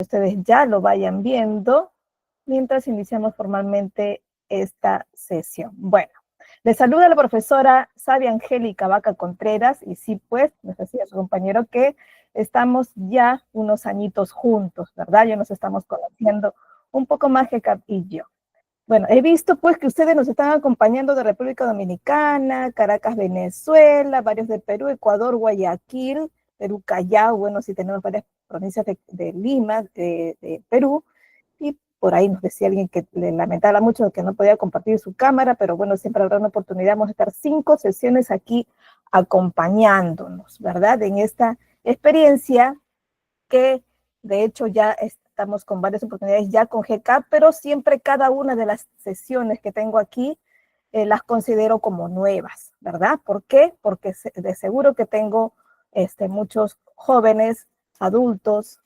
ustedes ya lo vayan viendo mientras iniciamos formalmente esta sesión. Bueno, les saluda la profesora Sabia Angélica Vaca Contreras, y sí, pues, nos decía su compañero que estamos ya unos añitos juntos, ¿verdad? Ya nos estamos conociendo un poco más que Cap y yo. Bueno, he visto pues que ustedes nos están acompañando de República Dominicana, Caracas, Venezuela, varios de Perú, Ecuador, Guayaquil, Perú, Callao, bueno, sí tenemos varias provincias de Lima, de Perú, y por ahí nos decía alguien que le lamentaba mucho que no podía compartir su cámara, pero bueno, siempre habrá una oportunidad. Vamos a estar 5 sesiones aquí acompañándonos, ¿verdad? En esta experiencia que de hecho ya estamos con varias oportunidades ya con GCAP, pero siempre cada una de las sesiones que tengo aquí las considero como nuevas, ¿verdad? ¿Por qué? Porque de seguro que tengo muchos jóvenes, adultos,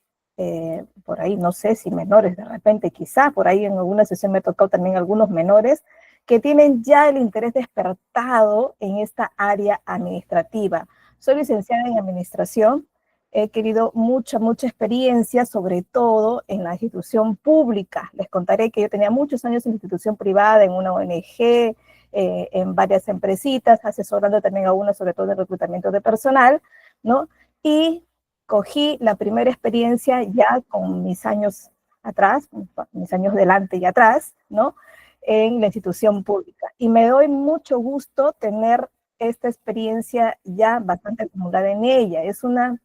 por ahí no sé si menores de repente, quizá por ahí en alguna sesión me ha tocado también algunos menores que tienen ya el interés despertado en esta área administrativa. Soy licenciada en administración, he querido mucha experiencia, sobre todo en la institución pública. Les contaré que yo tenía muchos años en institución privada, en una ONG, en varias empresitas, asesorando también a una, sobre todo en reclutamiento de personal, ¿no? Y cogí la primera experiencia ya con mis años atrás, mis años delante y atrás, ¿no? En la institución pública. Y me doy mucho gusto tener esta experiencia ya bastante acumulada en ella. Es una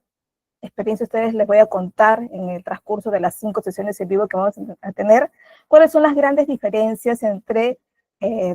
experiencia, ustedes les voy a contar en el transcurso de las 5 sesiones en vivo que vamos a tener, cuáles son las grandes diferencias entre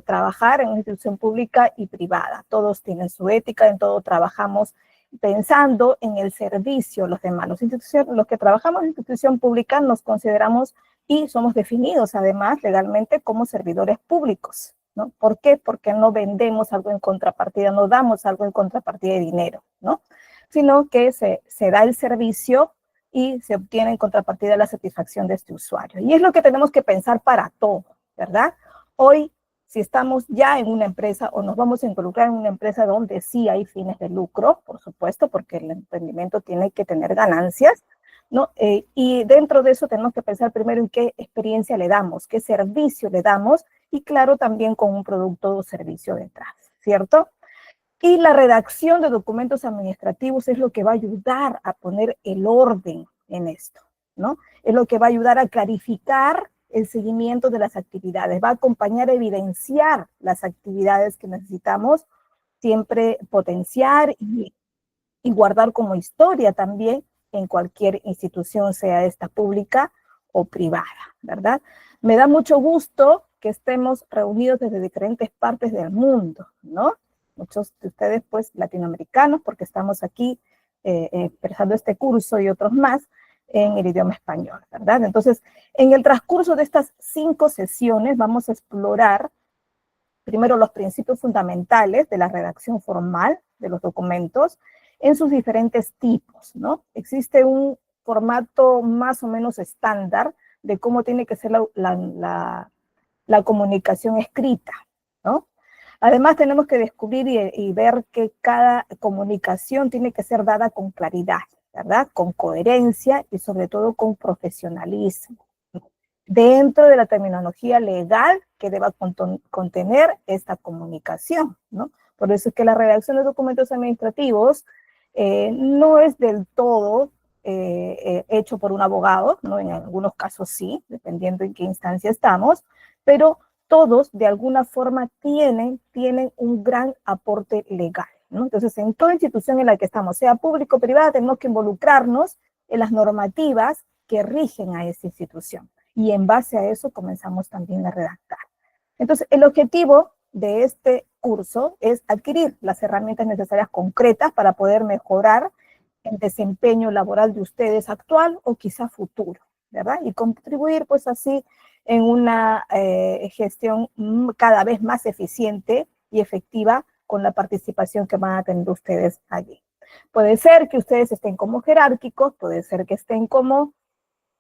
trabajar en una institución pública y privada. Todos tienen su ética, en todo trabajamos pensando en el servicio a los demás. Los que trabajamos en institución pública nos consideramos y somos definidos además legalmente como servidores públicos, ¿no? ¿Por qué? Porque no vendemos algo en contrapartida, no damos algo en contrapartida de dinero, ¿no? Sino que se da el servicio y se obtiene en contrapartida la satisfacción de este usuario. Y es lo que tenemos que pensar para todo, ¿verdad? Hoy, si estamos ya en una empresa o nos vamos a involucrar en una empresa donde sí hay fines de lucro, por supuesto, porque el emprendimiento tiene que tener ganancias, ¿no? Y dentro de eso tenemos que pensar primero en qué experiencia le damos, qué servicio le damos, y claro, también con un producto o servicio detrás, ¿cierto? Y la redacción de documentos administrativos es lo que va a ayudar a poner el orden en esto, ¿no? Es lo que va a ayudar a clarificar el seguimiento de las actividades, va a acompañar a evidenciar las actividades que necesitamos siempre potenciar y guardar como historia también en cualquier institución, sea esta pública o privada, ¿verdad? Me da mucho gusto que estemos reunidos desde diferentes partes del mundo, ¿no? Muchos de ustedes, pues, latinoamericanos, porque estamos aquí expresando este curso y otros más en el idioma español, ¿verdad? Entonces, en el transcurso de estas 5 sesiones vamos a explorar primero los principios fundamentales de la redacción formal de los documentos en sus diferentes tipos, ¿no? Existe un formato más o menos estándar de cómo tiene que ser la comunicación escrita, ¿no? Además, tenemos que descubrir y ver que cada comunicación tiene que ser dada con claridad, ¿verdad? Con coherencia y sobre todo con profesionalismo, dentro de la terminología legal que deba contener esta comunicación, ¿no? Por eso es que la redacción de documentos administrativos no es del todo hecho por un abogado, ¿no? En algunos casos sí, dependiendo en qué instancia estamos, pero todos de alguna forma tienen un gran aporte legal, ¿no? Entonces, en toda institución en la que estamos, sea público o privada, tenemos que involucrarnos en las normativas que rigen a esta institución. Y en base a eso comenzamos también a redactar. Entonces, el objetivo de este curso es adquirir las herramientas necesarias concretas para poder mejorar el desempeño laboral de ustedes actual o quizá futuro, ¿verdad? Y contribuir pues así en una gestión cada vez más eficiente y efectiva con la participación que van a tener ustedes allí. Puede ser que ustedes estén como jerárquicos, puede ser que estén como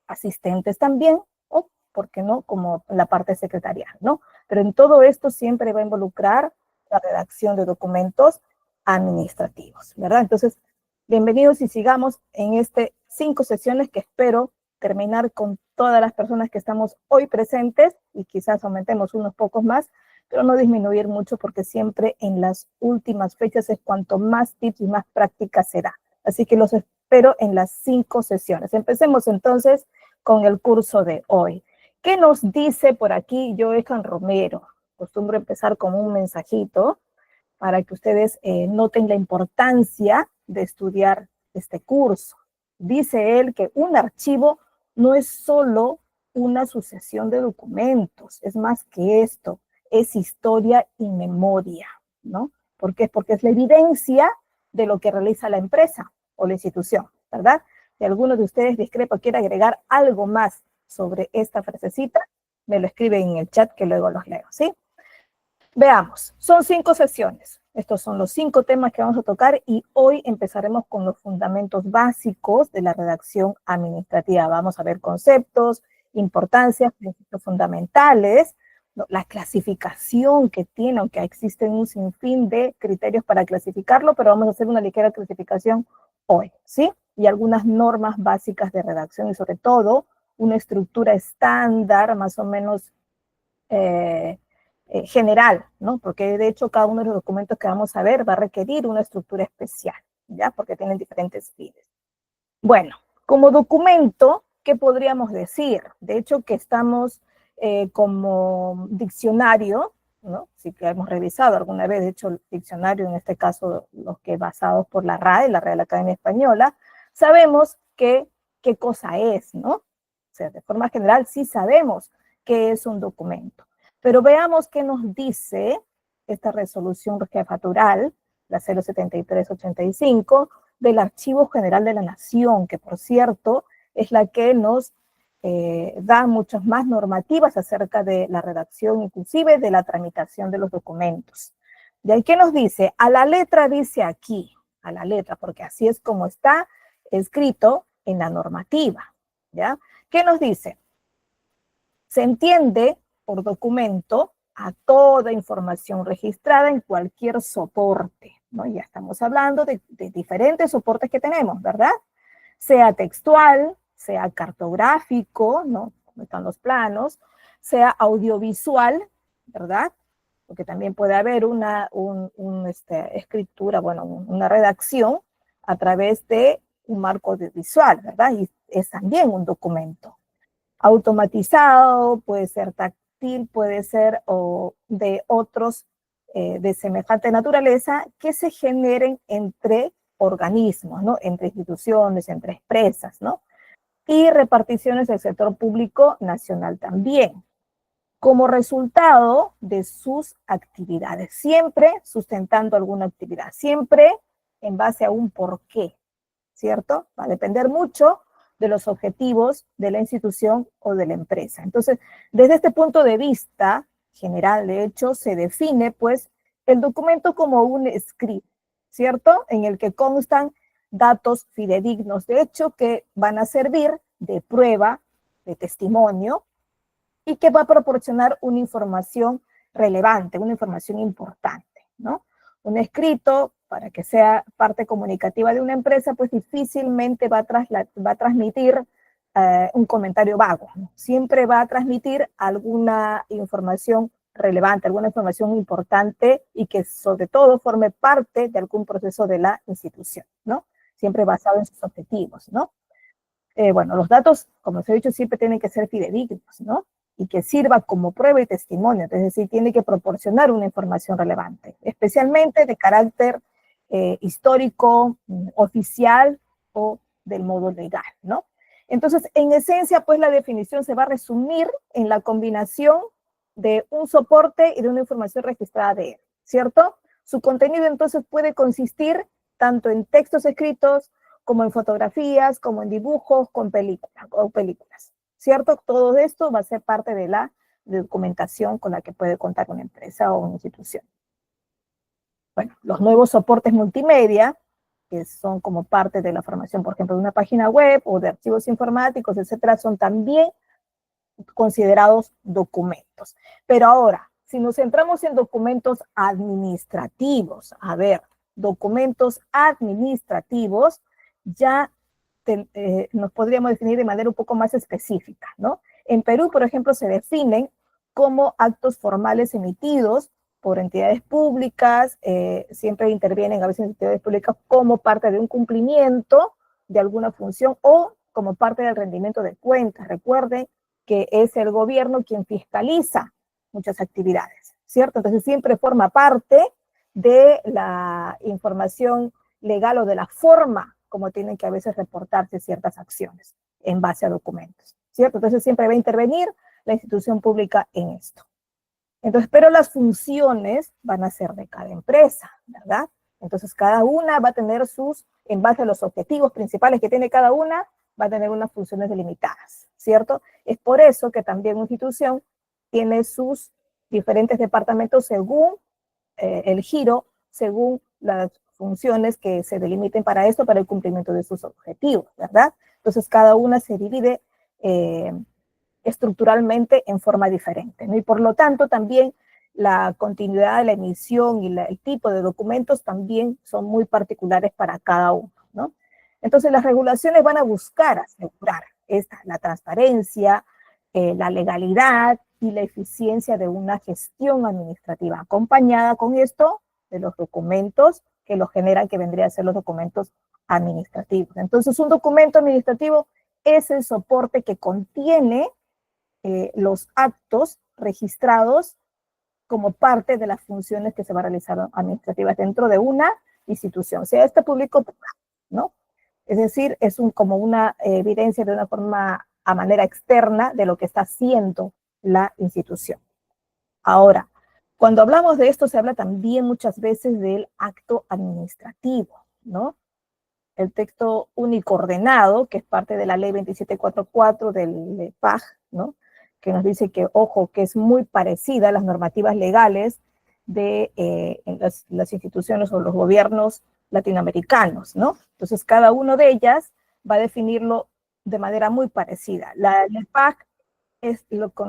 asistentes también, o, ¿por qué no?, como la parte secretarial, ¿no? Pero en todo esto siempre va a involucrar la redacción de documentos administrativos, ¿verdad? Entonces, bienvenidos y sigamos en 5 sesiones que espero terminar con todas las personas que estamos hoy presentes, y quizás aumentemos unos pocos más, pero no disminuir mucho, porque siempre en las últimas fechas es cuanto más tips y más práctica se da. Así que los espero en las 5 sesiones. Empecemos entonces con el curso de hoy. ¿Qué nos dice por aquí Johan Romero? Acostumbro empezar con un mensajito para que ustedes noten la importancia de estudiar este curso. Dice él que un archivo no es solo una sucesión de documentos, es más que esto, es historia y memoria, ¿no? ¿Por qué? Porque es la evidencia de lo que realiza la empresa o la institución, ¿verdad? Si alguno de ustedes discrepa o quiere agregar algo más sobre esta frasecita, me lo escriben en el chat que luego los leo, ¿sí? Veamos, son 5 sesiones. Estos son los 5 temas que vamos a tocar y hoy empezaremos con los fundamentos básicos de la redacción administrativa. Vamos a ver conceptos, importancias, principios fundamentales, ¿no? La clasificación que tiene, aunque existen un sinfín de criterios para clasificarlo, pero vamos a hacer una ligera clasificación hoy, ¿sí? Y algunas normas básicas de redacción y sobre todo una estructura estándar más o menos general, ¿no? Porque de hecho cada uno de los documentos que vamos a ver va a requerir una estructura especial, ¿ya? Porque tienen diferentes fines. Bueno, como documento, ¿qué podríamos decir? De hecho, que estamos como diccionario, ¿no? Sí que hemos revisado alguna vez, de hecho, el diccionario, en este caso, los que basados por la RAE, la Real Academia Española, sabemos que qué cosa es, ¿no? O sea, de forma general sí sabemos qué es un documento. Pero veamos qué nos dice esta resolución jefatural, la 07385, del Archivo General de la Nación, que por cierto es la que nos da muchas más normativas acerca de la redacción, inclusive de la tramitación de los documentos. ¿Y ahí qué nos dice? A la letra dice aquí, a la letra, porque así es como está escrito en la normativa, ¿ya? ¿Qué nos dice? Se entiende por documento a toda información registrada en cualquier soporte, ¿no? Ya estamos hablando de diferentes soportes que tenemos, ¿verdad? Sea textual, sea cartográfico, ¿no? Como están los planos, sea audiovisual, ¿verdad? Porque también puede haber una escritura, bueno, una redacción a través de un marco visual, ¿verdad? Y es también un documento. Automatizado, puede ser táctil, puede ser o de otros de semejante naturaleza que se generen entre organismos, ¿no? Entre instituciones, entre empresas, ¿no? Y reparticiones del sector público nacional también, como resultado de sus actividades, siempre sustentando alguna actividad, siempre en base a un porqué, ¿cierto? Va a depender mucho de los objetivos de la institución o de la empresa. Entonces, desde este punto de vista general, de hecho, se define, pues, el documento como un script, ¿cierto? En el que constan datos fidedignos, de hecho, que van a servir de prueba, de testimonio, y que va a proporcionar una información relevante, una información importante, ¿no? Un escrito, para que sea parte comunicativa de una empresa, pues difícilmente va a transmitir un comentario vago, ¿no? Siempre va a transmitir alguna información relevante, alguna información importante y que sobre todo forme parte de algún proceso de la institución, ¿no? Siempre basado en sus objetivos, ¿no? Bueno, los datos, como os he dicho, siempre tienen que ser fidedignos, ¿no? Y que sirva como prueba y testimonio, es decir, tiene que proporcionar una información relevante, especialmente de carácter histórico, oficial o del modo legal, ¿no? Entonces, en esencia, pues la definición se va a resumir en la combinación de un soporte y de una información registrada de él, ¿cierto? Su contenido entonces puede consistir tanto en textos escritos, como en fotografías, como en dibujos, con películas, ¿cierto? Todo esto va a ser parte de la documentación con la que puede contar una empresa o una institución. Bueno, los nuevos soportes multimedia, que son como parte de la formación, por ejemplo, de una página web o de archivos informáticos, etcétera, son también considerados documentos. Pero ahora, si nos centramos en documentos administrativos, a ver, documentos administrativos, ya nos podríamos definir de manera un poco más específica, ¿no? En Perú, por ejemplo, se definen como actos formales emitidos por entidades públicas, siempre intervienen a veces entidades públicas como parte de un cumplimiento de alguna función o como parte del rendimiento de cuentas. Recuerden que es el gobierno quien fiscaliza muchas actividades, ¿cierto? Entonces siempre forma parte de la información legal o de la forma como tienen que a veces reportarse ciertas acciones en base a documentos, ¿cierto? Entonces siempre va a intervenir la institución pública en esto. Entonces, pero las funciones van a ser de cada empresa, ¿verdad? Entonces cada una va a tener sus, en base a los objetivos principales que tiene cada una, va a tener unas funciones delimitadas, ¿cierto? Es por eso que también una institución tiene sus diferentes departamentos según el giro, según las funciones que se delimiten para esto, para el cumplimiento de sus objetivos, ¿verdad? Entonces cada una se divide estructuralmente en forma diferente, ¿no? Y por lo tanto también la continuidad de la emisión y el tipo de documentos también son muy particulares para cada uno, ¿no? Entonces las regulaciones van a buscar asegurar la transparencia, la legalidad y la eficiencia de una gestión administrativa, acompañada con esto de los documentos que los generan, que vendrían a ser los documentos administrativos. Entonces un documento administrativo es el soporte que contiene los actos registrados como parte de las funciones que se van a realizar administrativas dentro de una institución, sea este público o privado, ¿no? Es decir, es como una evidencia de una forma a manera externa de lo que está haciendo la institución. Ahora, cuando hablamos de esto se habla también muchas veces del acto administrativo, ¿no? El texto único ordenado, que es parte de la ley 2744 del PAG, ¿no? Que nos dice que, ojo, que es muy parecida a las normativas legales de las instituciones o los gobiernos latinoamericanos, ¿no? Entonces, cada una de ellas va a definirlo de manera muy parecida. La LEPAG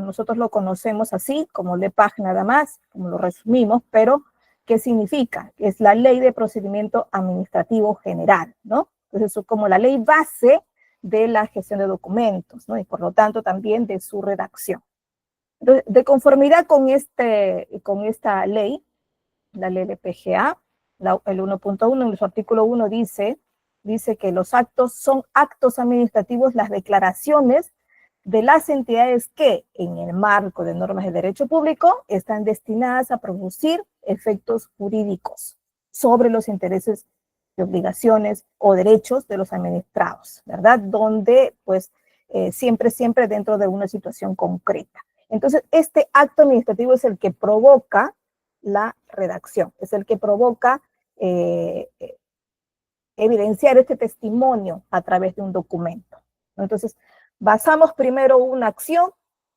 nosotros lo conocemos así, como LEPAG nada más, como lo resumimos, pero ¿qué significa? Es la Ley de Procedimiento Administrativo General, ¿no? Entonces, es como la ley base de la gestión de documentos, ¿no? Y por lo tanto también de su redacción. Entonces, de conformidad con esta ley, la ley de PGA, el 1.1, en su artículo 1 dice que los actos son actos administrativos, las declaraciones de las entidades que, en el marco de normas de derecho público, están destinadas a producir efectos jurídicos sobre los intereses y obligaciones o derechos de los administrados, ¿verdad? Donde, pues, siempre dentro de una situación concreta. Entonces, este acto administrativo es el que provoca la redacción, es el que provoca evidenciar este testimonio a través de un documento. Entonces, basamos primero una acción,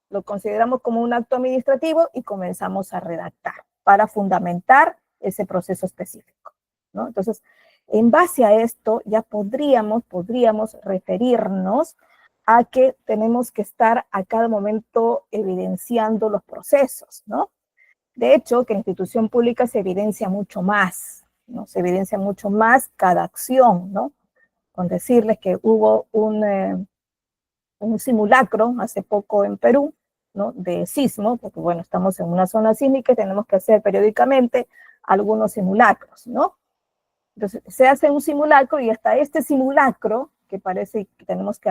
lo consideramos como un acto administrativo y comenzamos a redactar para fundamentar ese proceso específico, ¿no? Entonces, en base a esto ya podríamos referirnos a que tenemos que estar a cada momento evidenciando los procesos, ¿no? De hecho, que la institución pública se evidencia mucho más, ¿no? Se evidencia mucho más cada acción, ¿no? Con decirles que hubo un simulacro hace poco en Perú, ¿no? De sismo, porque bueno, estamos en una zona sísmica y tenemos que hacer periódicamente algunos simulacros, ¿no? Entonces, se hace un simulacro y hasta este simulacro, que parece que tenemos que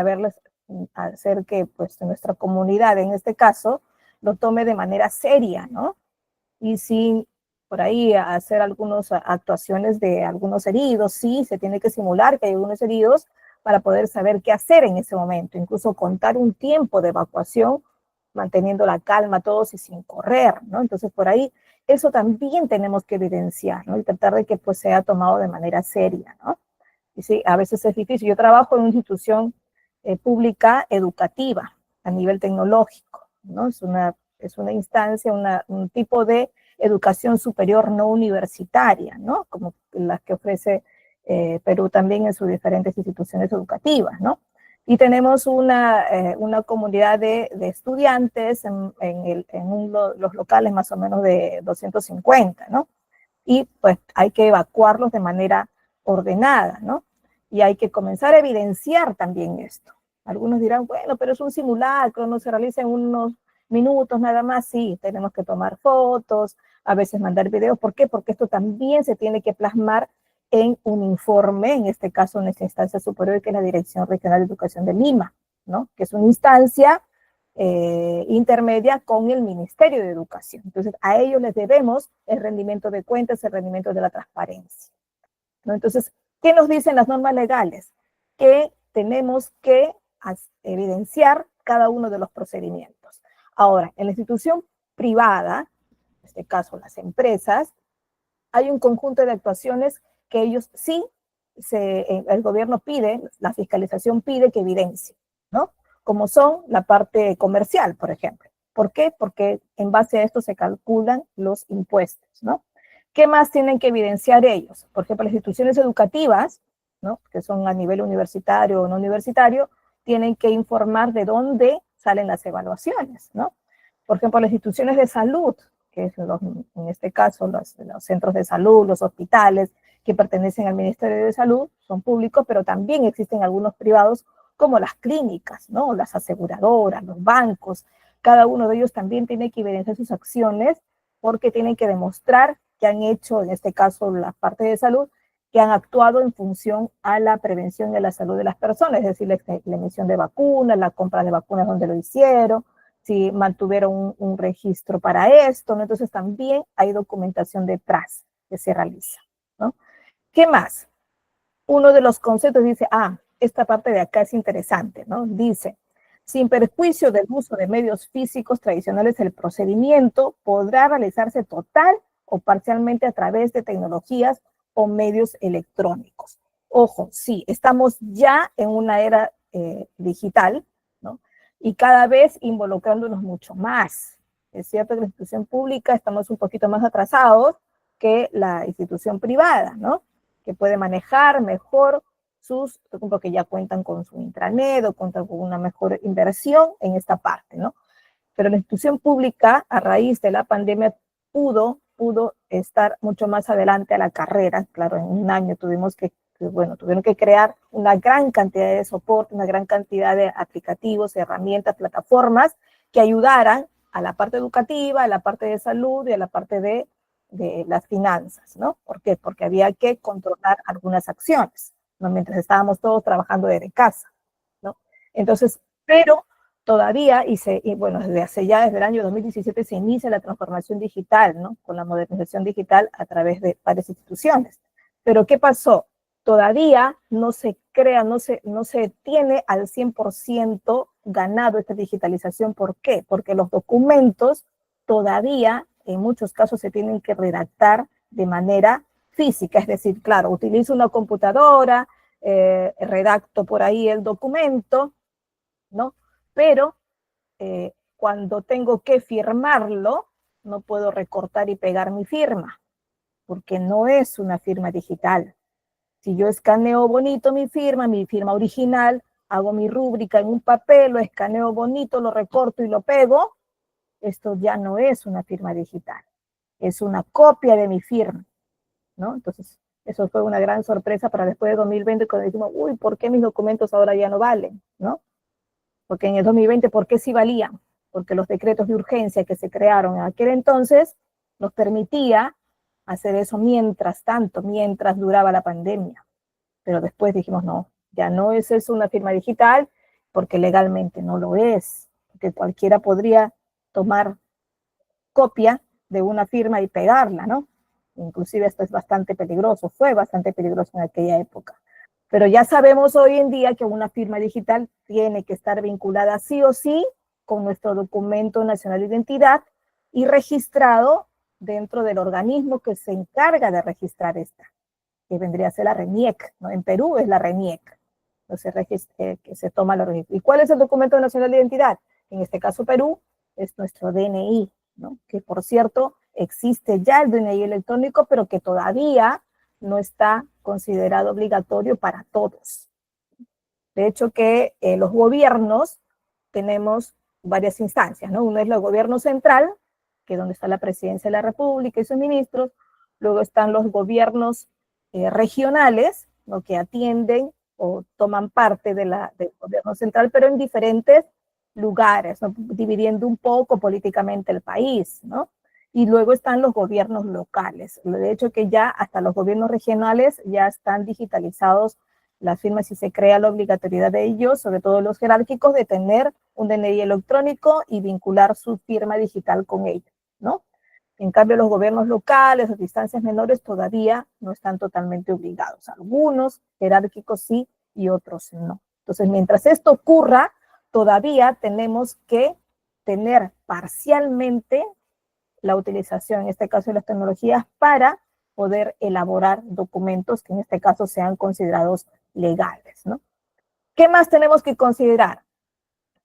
hacer que pues nuestra comunidad, en este caso, lo tome de manera seria, ¿no? Y sin por ahí hacer algunas actuaciones de algunos heridos, sí, se tiene que simular que hay algunos heridos para poder saber qué hacer en ese momento, incluso contar un tiempo de evacuación, manteniendo la calma todos y sin correr, ¿no? Entonces por ahí eso también tenemos que evidenciar, ¿no? Y tratar de que pues sea tomado de manera seria, ¿no? Y sí, a veces es difícil. Yo trabajo en una institución pública educativa a nivel tecnológico, ¿no? Es una instancia, un tipo de educación superior no universitaria, ¿no? Como las que ofrece Perú también en sus diferentes instituciones educativas, ¿no? Y tenemos una comunidad de estudiantes los locales más o menos de 250, ¿no? Y pues hay que evacuarlos de manera ordenada, ¿no? y hay que comenzar a evidenciar también esto. Algunos dirán, bueno, pero es un simulacro, no se realiza en unos minutos nada más. Sí, tenemos que tomar fotos, a veces mandar videos. ¿Por qué? Porque esto también se tiene que plasmar en un informe, en este caso en nuestra instancia superior, que es la Dirección Regional de Educación de Lima, ¿no? Que es una instancia intermedia con el Ministerio de Educación. Entonces, a ellos les debemos el rendimiento de cuentas, el rendimiento de la transparencia, ¿no? Entonces, ¿qué nos dicen las normas legales? Que tenemos que evidenciar cada uno de los procedimientos. Ahora, en la institución privada, en este caso las empresas, hay un conjunto de actuaciones que ellos sí, el gobierno pide, la fiscalización pide que evidencie, ¿no? Como son la parte comercial, por ejemplo. ¿Por qué? Porque en base a esto se calculan los impuestos, ¿no? ¿Qué más tienen que evidenciar ellos? Por ejemplo, las instituciones educativas, ¿no? Que son a nivel universitario o no universitario, tienen que informar de dónde salen las evaluaciones, ¿no? Por ejemplo, las instituciones de salud, que es en este caso los centros de salud, los hospitales que pertenecen al Ministerio de Salud, son públicos, pero también existen algunos privados como las clínicas, ¿no? Las aseguradoras, los bancos, cada uno de ellos también tiene que evidenciar sus acciones porque tienen que demostrar que han hecho, en este caso la parte de salud, que han actuado en función a la prevención de la salud de las personas, es decir, la emisión de vacunas, la compra de vacunas donde lo hicieron, si mantuvieron un registro para esto, ¿no? Entonces también hay documentación detrás que se realiza, ¿no? ¿Qué más? Uno de los conceptos dice, esta parte de acá es interesante, ¿no? Dice, sin perjuicio del uso de medios físicos tradicionales, el procedimiento podrá realizarse total o parcialmente a través de tecnologías o medios electrónicos. Ojo, sí, estamos ya en una era digital, ¿no? Y cada vez involucrándonos mucho más. Es cierto que la institución pública estamos un poquito más atrasados que la institución privada, ¿no? Que puede manejar mejor sus, porque ya cuentan con su intranet o cuentan con una mejor inversión en esta parte, ¿no? Pero la institución pública, a raíz de la pandemia, pudo estar mucho más adelante a la carrera. Claro, en un año tuvieron que crear una gran cantidad de soporte, una gran cantidad de aplicativos, herramientas, plataformas que ayudaran a la parte educativa, a la parte de salud y a la parte de las finanzas, ¿no? ¿Por qué? Porque había que controlar algunas acciones, ¿no? Mientras estábamos todos trabajando desde casa, ¿no? Entonces, pero todavía, bueno, desde el año 2017 se inicia la transformación digital, ¿no? Con la modernización digital a través de varias instituciones. Pero ¿qué pasó? Todavía no se crea, no se tiene al 100% ganado esta digitalización. ¿Por qué? Porque los documentos todavía, en muchos casos, se tienen que redactar de manera física, es decir, claro, utilizo una computadora, redacto por ahí el documento, ¿no? Pero cuando tengo que firmarlo, no puedo recortar y pegar mi firma, porque no es una firma digital. Si yo escaneo bonito mi firma original, hago mi rúbrica en un papel, lo escaneo bonito, lo recorto y lo pego, esto ya no es una firma digital, es una copia de mi firma, ¿no? Entonces, eso fue una gran sorpresa para después de 2020, cuando decimos, uy, ¿por qué mis documentos ahora ya no valen? ¿No? Porque en el 2020, ¿por qué sí valían? Porque los decretos de urgencia que se crearon en aquel entonces nos permitía hacer eso mientras tanto, mientras duraba la pandemia. Pero después dijimos, no, ya no es eso una firma digital, porque legalmente no lo es, porque cualquiera podría tomar copia de una firma y pegarla, ¿no? Inclusive esto es bastante peligroso, fue bastante peligroso en aquella época. Pero ya sabemos hoy en día que una firma digital tiene que estar vinculada sí o sí con nuestro documento nacional de identidad y registrado dentro del organismo que se encarga de registrar esta, que vendría a ser la RENIEC, ¿no? En Perú es la RENIEC, que se toma la registro. ¿Y cuál es el documento nacional de identidad? En este caso Perú es nuestro DNI, ¿no? Que por cierto existe ya el DNI electrónico, pero que todavía no está considerado obligatorio para todos. De hecho que los gobiernos tenemos varias instancias, ¿no? Uno es el gobierno central, que es donde está la presidencia de la República y sus ministros. Luego están los gobiernos regionales, ¿no? Que atienden o toman parte del gobierno central, pero en diferentes lugares, ¿no? Dividiendo un poco políticamente el país, ¿no? Y luego están los gobiernos locales. De hecho, que ya hasta los gobiernos regionales ya están digitalizados las firmas y se crea la obligatoriedad de ellos, sobre todo los jerárquicos, de tener un DNI electrónico y vincular su firma digital con ello, ¿no? En cambio, los gobiernos locales o distancias menores todavía no están totalmente obligados. Algunos jerárquicos sí y otros no. Entonces, mientras esto ocurra, todavía tenemos que tener parcialmente la utilización, en este caso de las tecnologías, para poder elaborar documentos que en este caso sean considerados legales, ¿no? ¿Qué más tenemos que considerar?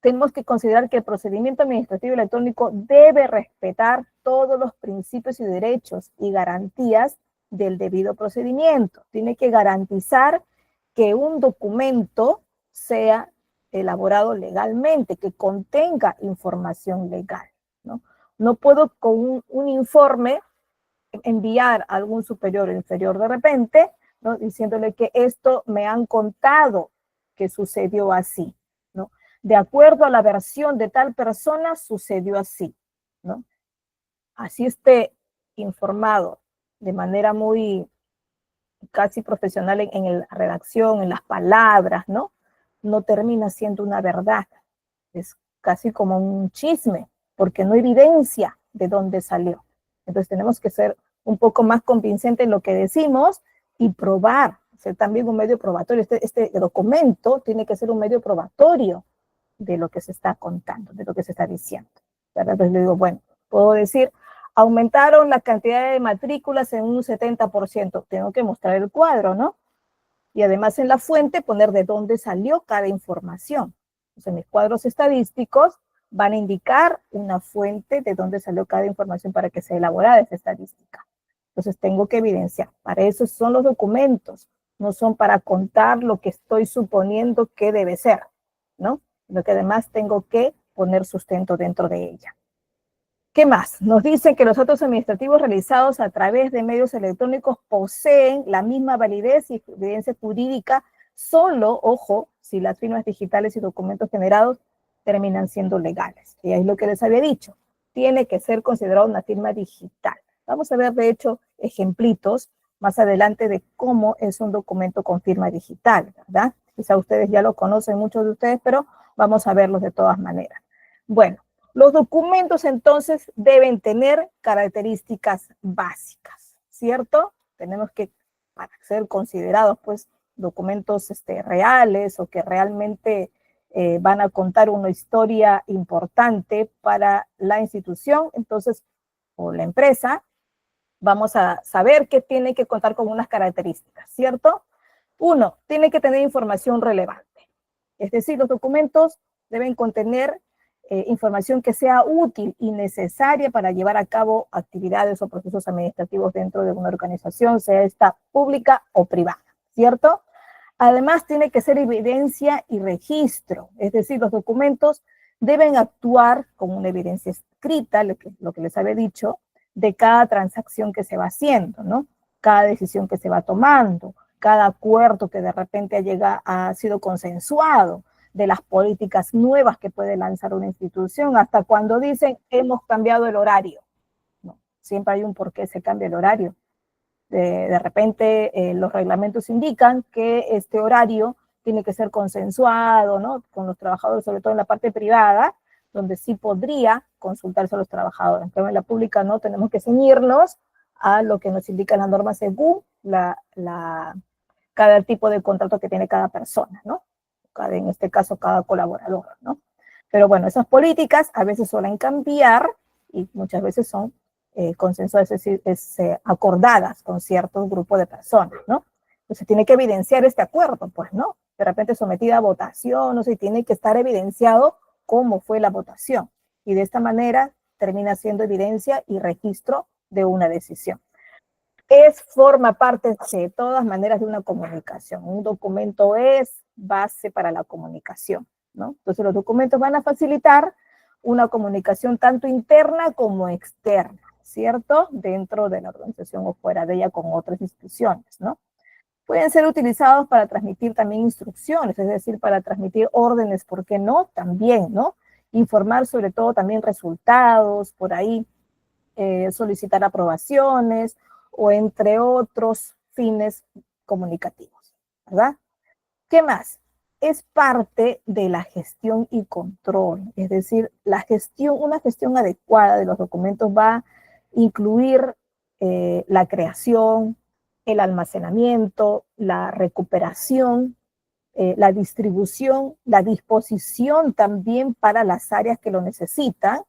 Tenemos que considerar que el procedimiento administrativo electrónico debe respetar todos los principios y derechos y garantías del debido procedimiento. Tiene que garantizar que un documento sea elaborado legalmente, que contenga información legal, ¿no? No puedo con un informe enviar a algún superior o inferior de repente, ¿no? Diciéndole que esto me han contado que sucedió así, ¿no? De acuerdo a la versión de tal persona, sucedió así, ¿no? Así esté informado de manera muy casi profesional en la redacción, en las palabras, ¿no? No termina siendo una verdad. Es casi como un chisme, porque no evidencia de dónde salió. Entonces tenemos que ser un poco más convincentes en lo que decimos y probar, ser también un medio probatorio. Este documento tiene que ser un medio probatorio de lo que se está contando, de lo que se está diciendo. ¿Verdad? Entonces le digo, bueno, puedo decir, aumentaron la cantidad de matrículas en un 70%. Tengo que mostrar el cuadro, ¿no? Y además en la fuente poner de dónde salió cada información. Entonces, mis cuadros estadísticos van a indicar una fuente de dónde salió cada información para que sea elaborada esa estadística. Entonces, tengo que evidenciar. Para eso son los documentos. No son para contar lo que estoy suponiendo que debe ser, ¿no? Sino que además tengo que poner sustento dentro de ella. ¿Qué más? Nos dicen que los actos administrativos realizados a través de medios electrónicos poseen la misma validez y evidencia jurídica solo, ojo, si las firmas digitales y documentos generados terminan siendo legales. Y es lo que les había dicho. Tiene que ser considerado una firma digital. Vamos a ver, de hecho, ejemplitos más adelante de cómo es un documento con firma digital, ¿verdad? Quizá ustedes ya lo conocen, muchos de ustedes, pero vamos a verlos de todas maneras. Bueno, los documentos entonces deben tener características básicas, ¿cierto? Tenemos que, para ser considerados pues documentos reales o que realmente van a contar una historia importante para la institución, entonces, o la empresa, vamos a saber que tiene que contar con unas características, ¿cierto? Uno, tiene que tener información relevante. Es decir, los documentos deben contener información que sea útil y necesaria para llevar a cabo actividades o procesos administrativos dentro de una organización, sea esta pública o privada, ¿cierto? Además, tiene que ser evidencia y registro, es decir, los documentos deben actuar como una evidencia escrita, lo que les había dicho, de cada transacción que se va haciendo, ¿no? Cada decisión que se va tomando, cada acuerdo que de repente ha sido consensuado, de las políticas nuevas que puede lanzar una institución, hasta cuando dicen hemos cambiado el horario. No, siempre hay un por qué se cambia el horario. De repente los reglamentos indican que este horario tiene que ser consensuado, ¿no? Con los trabajadores, sobre todo en la parte privada, donde sí podría consultarse a los trabajadores. Pero en la pública no, tenemos que ceñirnos a lo que nos indican las normas según cada tipo de contrato que tiene cada persona, ¿no? En este caso, cada colaborador, ¿no? Pero bueno, esas políticas a veces suelen cambiar y muchas veces son consensuadas, es decir, acordadas con cierto grupo de personas, ¿no? Entonces tiene que evidenciar este acuerdo, pues, ¿no? De repente sometida a votación, no sé, tiene que estar evidenciado cómo fue la votación. Y de esta manera termina siendo evidencia y registro de una decisión. Forma parte de todas maneras de una comunicación. Un documento es base para la comunicación, ¿no? Entonces los documentos van a facilitar una comunicación tanto interna como externa, ¿cierto? Dentro de la organización o fuera de ella con otras instituciones, ¿no? Pueden ser utilizados para transmitir también instrucciones, es decir, para transmitir órdenes, ¿por qué no? También, ¿no? Informar sobre todo también resultados, por ahí, solicitar aprobaciones o entre otros fines comunicativos, ¿verdad? ¿Qué más? Es parte de la gestión y control, es decir, una gestión adecuada de los documentos va a incluir la creación, el almacenamiento, la recuperación, la distribución, la disposición también para las áreas que lo necesitan,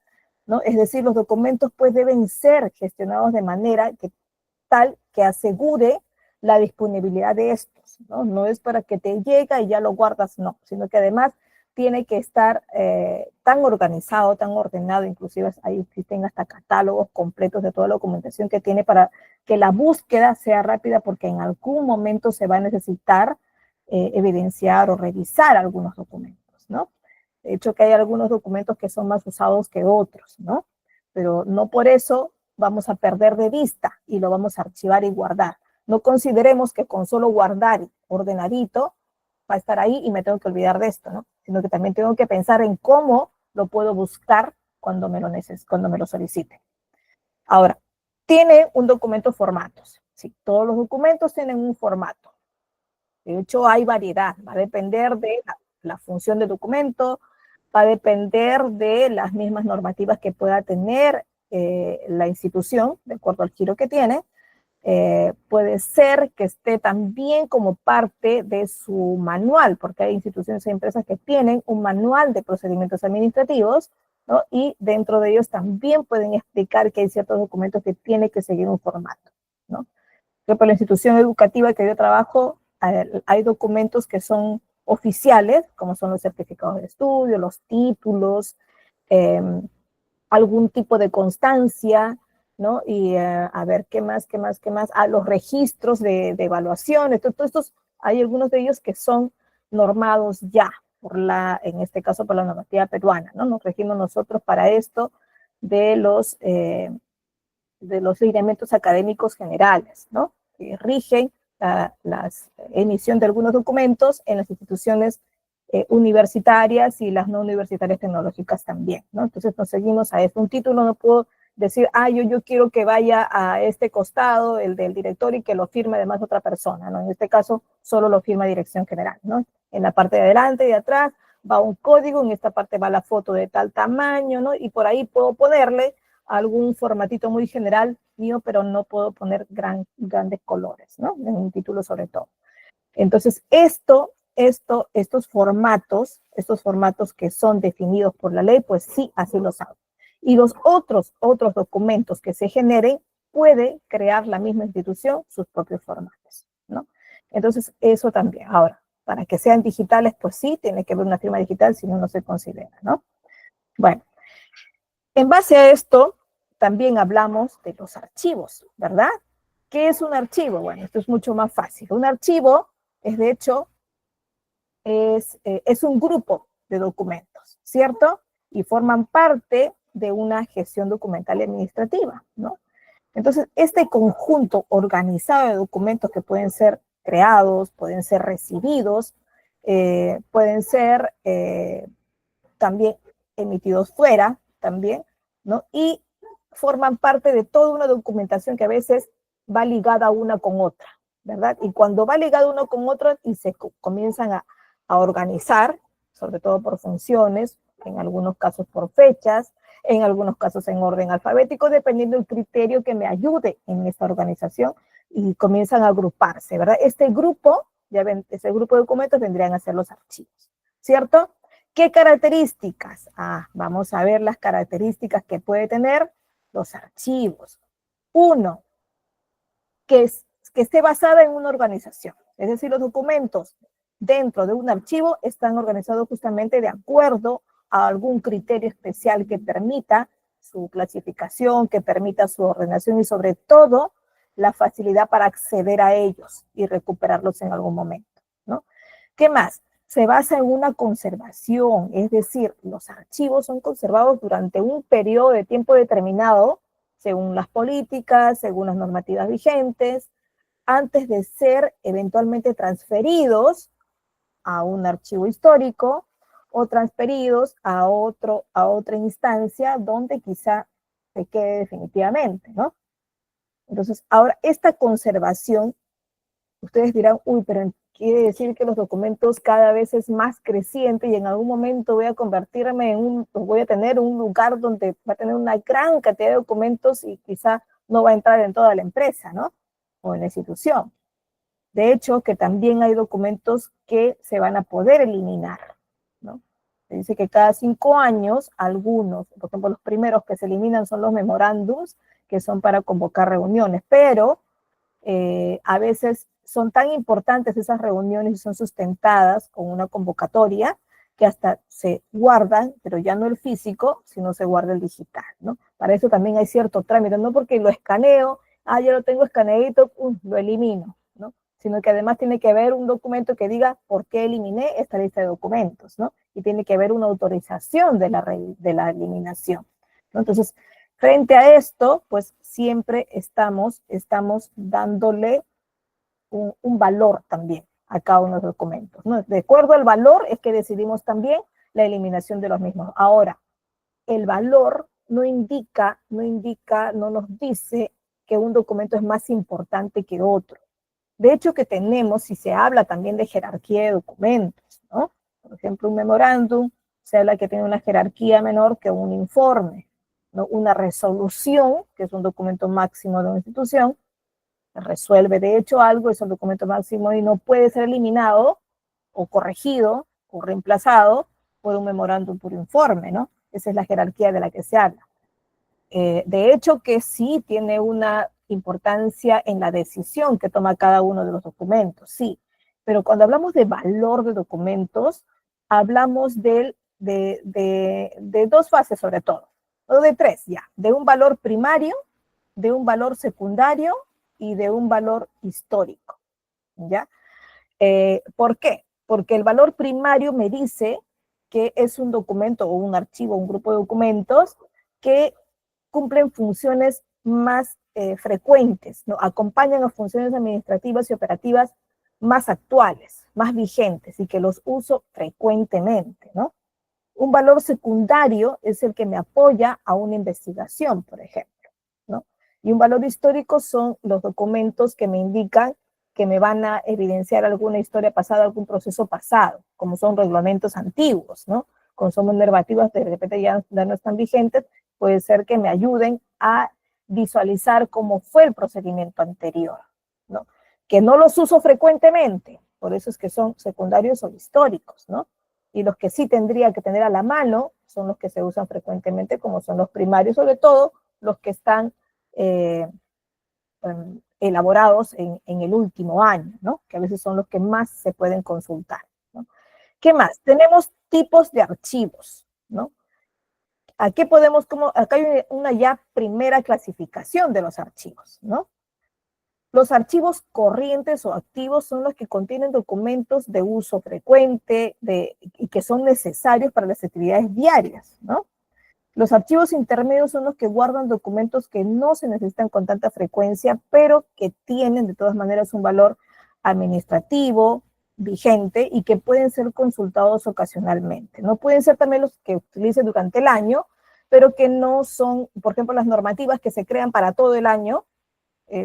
¿no? Es decir, los documentos pues deben ser gestionados de manera que tal que asegure la disponibilidad de estos, ¿no? No es para que te llega y ya lo guardas, no, sino que además tiene que estar tan organizado, tan ordenado, inclusive ahí existen hasta catálogos completos de toda la documentación que tiene para que la búsqueda sea rápida porque en algún momento se va a necesitar evidenciar o revisar algunos documentos, ¿no? De hecho, que hay algunos documentos que son más usados que otros, ¿no? Pero no por eso vamos a perder de vista y lo vamos a archivar y guardar. No consideremos que con solo guardar ordenadito va a estar ahí y me tengo que olvidar de esto, ¿no? Sino que también tengo que pensar en cómo lo puedo buscar cuando me lo solicite. Ahora, tiene un documento formatos. Sí, todos los documentos tienen un formato. De hecho, hay variedad, va a depender de la función del documento, va a depender de las mismas normativas que pueda tener la institución, de acuerdo al giro que tiene. Puede ser que esté también como parte de su manual, porque hay instituciones y empresas que tienen un manual de procedimientos administrativos, ¿no? Y dentro de ellos también pueden explicar que hay ciertos documentos que tienen que seguir un formato, ¿no? Que por la institución educativa que yo trabajo, hay documentos que son oficiales, como son los certificados de estudio, los títulos, eh, algún tipo de constancia, ¿no? Y a ver, ¿qué más? Los registros de evaluación, todos estos, hay algunos de ellos que son normados ya, en este caso por la normativa peruana, ¿no? Nos regimos nosotros para esto de los lineamientos académicos generales, ¿no? Que rigen la emisión de algunos documentos en las instituciones universitarias y las no universitarias tecnológicas también, ¿no? Entonces nos seguimos a esto. Un título no puedo decir, yo quiero que vaya a este costado, el del director, y que lo firme además otra persona, ¿no? En este caso, solo lo firma Dirección General, ¿no? En la parte de adelante y de atrás va un código, en esta parte va la foto de tal tamaño, ¿no? Y por ahí puedo ponerle algún formatito muy general mío, pero no puedo poner grandes colores, ¿no? En un título sobre todo. Entonces, estos formatos que son definidos por la ley, pues sí, así lo saben. Y los otros documentos que se generen, puede crear la misma institución sus propios formatos, ¿no? Entonces, eso también. Ahora, para que sean digitales, pues sí, tiene que haber una firma digital, si no, no se considera, ¿no? Bueno, en base a esto, también hablamos de los archivos, ¿verdad? ¿Qué es un archivo? Bueno, esto es mucho más fácil. Un archivo es, de hecho, es un grupo de documentos, ¿cierto? Y forman parte de una gestión documental y administrativa, ¿no? Entonces, este conjunto organizado de documentos que pueden ser creados, pueden ser recibidos, pueden ser también emitidos fuera, también, ¿no? Y forman parte de toda una documentación que a veces va ligada una con otra, ¿verdad? Y cuando va ligada uno con otro y se comienzan a organizar, sobre todo por funciones, en algunos casos por fechas, en algunos casos en orden alfabético, dependiendo del criterio que me ayude en esta organización, y comienzan a agruparse, ¿verdad? Este grupo, ya ven, ese grupo de documentos vendrían a ser los archivos, ¿cierto? ¿Qué características? Vamos a ver las características que puede tener los archivos. Uno, que esté basada en una organización. Es decir, los documentos dentro de un archivo están organizados justamente de acuerdo a algún criterio especial que permita su clasificación, que permita su ordenación y sobre todo la facilidad para acceder a ellos y recuperarlos en algún momento, ¿no? ¿Qué más? Se basa en una conservación, es decir, los archivos son conservados durante un periodo de tiempo determinado, según las políticas, según las normativas vigentes, antes de ser eventualmente transferidos a un archivo histórico o transferidos a otra instancia donde quizá se quede definitivamente, ¿no? Entonces, ahora esta conservación, ustedes dirán, uy, pero quiere decir que los documentos cada vez es más creciente y en algún momento voy a convertirme voy a tener un lugar donde va a tener una gran cantidad de documentos y quizá no va a entrar en toda la empresa, ¿no? O en la institución. De hecho, que también hay documentos que se van a poder eliminar, ¿no? Se dice que cada 5 años, algunos, por ejemplo, los primeros que se eliminan son los memorándums, que son para convocar reuniones, pero a veces son tan importantes esas reuniones y son sustentadas con una convocatoria que hasta se guardan, pero ya no el físico, sino se guarda el digital, ¿no? Para eso también hay cierto trámite, no porque lo escaneo, ya lo tengo escaneadito, lo elimino, ¿no? Sino que además tiene que haber un documento que diga por qué eliminé esta lista de documentos, ¿no? Y tiene que haber una autorización de la eliminación, ¿no? Entonces, frente a esto, pues siempre estamos dándole un valor también a cada uno de los documentos, ¿no? De acuerdo al valor es que decidimos también la eliminación de los mismos. Ahora, el valor no nos dice que un documento es más importante que otro. De hecho, que tenemos, si se habla también de jerarquía de documentos, ¿no? Por ejemplo, un memorándum, se habla que tiene una jerarquía menor que un informe, ¿no? Una resolución, que es un documento máximo de una institución, resuelve de hecho algo, es un documento máximo y no puede ser eliminado o corregido o reemplazado por un memorándum por informe, ¿no? Esa es la jerarquía de la que se habla. De hecho que sí tiene una importancia en la decisión que toma cada uno de los documentos, sí, pero cuando hablamos de valor de documentos, hablamos de dos fases sobre todo, o de tres ya, de un valor primario, de un valor secundario y de un valor histórico, ¿ya? ¿Por qué? Porque el valor primario me dice que es un documento o un archivo, un grupo de documentos que cumplen funciones más frecuentes, ¿no? Acompañan a funciones administrativas y operativas más actuales, más vigentes y que los uso frecuentemente, ¿no? Un valor secundario es el que me apoya a una investigación, por ejemplo, ¿no? Y un valor histórico son los documentos que me indican que me van a evidenciar alguna historia pasada, algún proceso pasado, como son reglamentos antiguos, ¿no? Como son normativas que de repente ya no están vigentes, puede ser que me ayuden a visualizar cómo fue el procedimiento anterior, ¿no? Que no los uso frecuentemente, por eso es que son secundarios o históricos, ¿no? Y los que sí tendría que tener a la mano son los que se usan frecuentemente, como son los primarios, sobre todo los que están elaborados en el último año, ¿no? Que a veces son los que más se pueden consultar, ¿no? ¿Qué más? Tenemos tipos de archivos, ¿no? Aquí podemos, acá hay una ya primera clasificación de los archivos, ¿no? Los archivos corrientes o activos son los que contienen documentos de uso frecuente y que son necesarios para las actividades diarias, ¿no? Los archivos intermedios son los que guardan documentos que no se necesitan con tanta frecuencia, pero que tienen de todas maneras un valor administrativo, vigente y que pueden ser consultados ocasionalmente. No pueden ser también los que utilice durante el año, pero que no son, por ejemplo, las normativas que se crean para todo el año,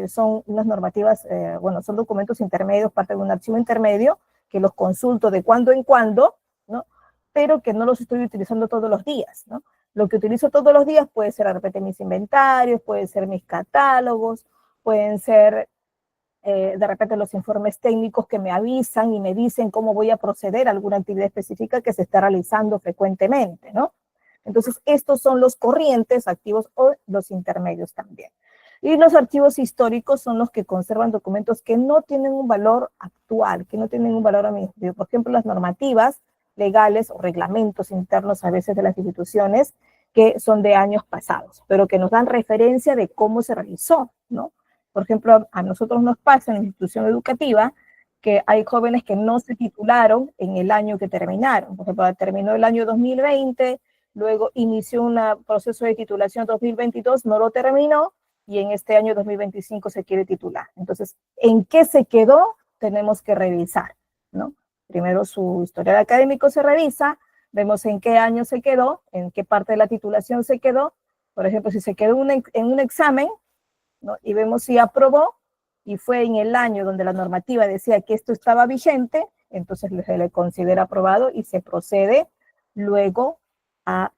son unas normativas, bueno, son documentos intermedios, parte de un archivo intermedio, que los consulto de cuando en cuando, ¿no? Pero que no los estoy utilizando todos los días, ¿no? Lo que utilizo todos los días puede ser de repente mis inventarios, pueden ser mis catálogos, pueden ser de repente los informes técnicos que me avisan y me dicen cómo voy a proceder a alguna actividad específica que se está realizando frecuentemente, ¿no? Entonces, estos son los corrientes activos o los intermedios también. Y los archivos históricos son los que conservan documentos que no tienen un valor actual, que no tienen un valor administrativo. Por ejemplo, las normativas legales o reglamentos internos a veces de las instituciones que son de años pasados, pero que nos dan referencia de cómo se realizó, ¿no? Por ejemplo, a nosotros nos pasa en la institución educativa que hay jóvenes que no se titularon en el año que terminaron. Por ejemplo, terminó el año 2020, luego inició un proceso de titulación 2022, no lo terminó, y en este año 2025 se quiere titular. Entonces, ¿en qué se quedó? Tenemos que revisar, ¿no? Primero su historial académico se revisa, vemos en qué año se quedó, en qué parte de la titulación se quedó. Por ejemplo, si se quedó en un examen, ¿no? Y vemos si aprobó, y fue en el año donde la normativa decía que esto estaba vigente, entonces se le considera aprobado y se procede luego a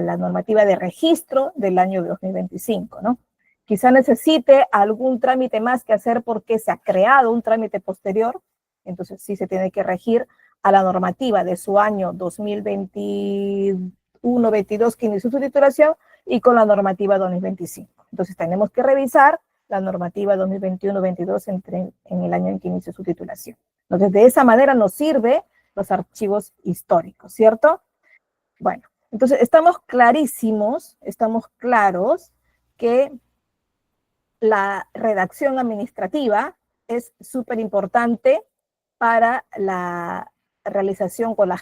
la normativa de registro del año 2025, ¿no? Quizá necesite algún trámite más que hacer porque se ha creado un trámite posterior, entonces sí se tiene que regir a la normativa de su año 2021-22 que inició su titulación y con la normativa 2025. Entonces tenemos que revisar la normativa 2021-22 en el año en que inició su titulación. Entonces de esa manera nos sirve los archivos históricos, ¿cierto? Bueno, entonces estamos clarísimos, estamos claros que la redacción administrativa es súper importante para la realización con la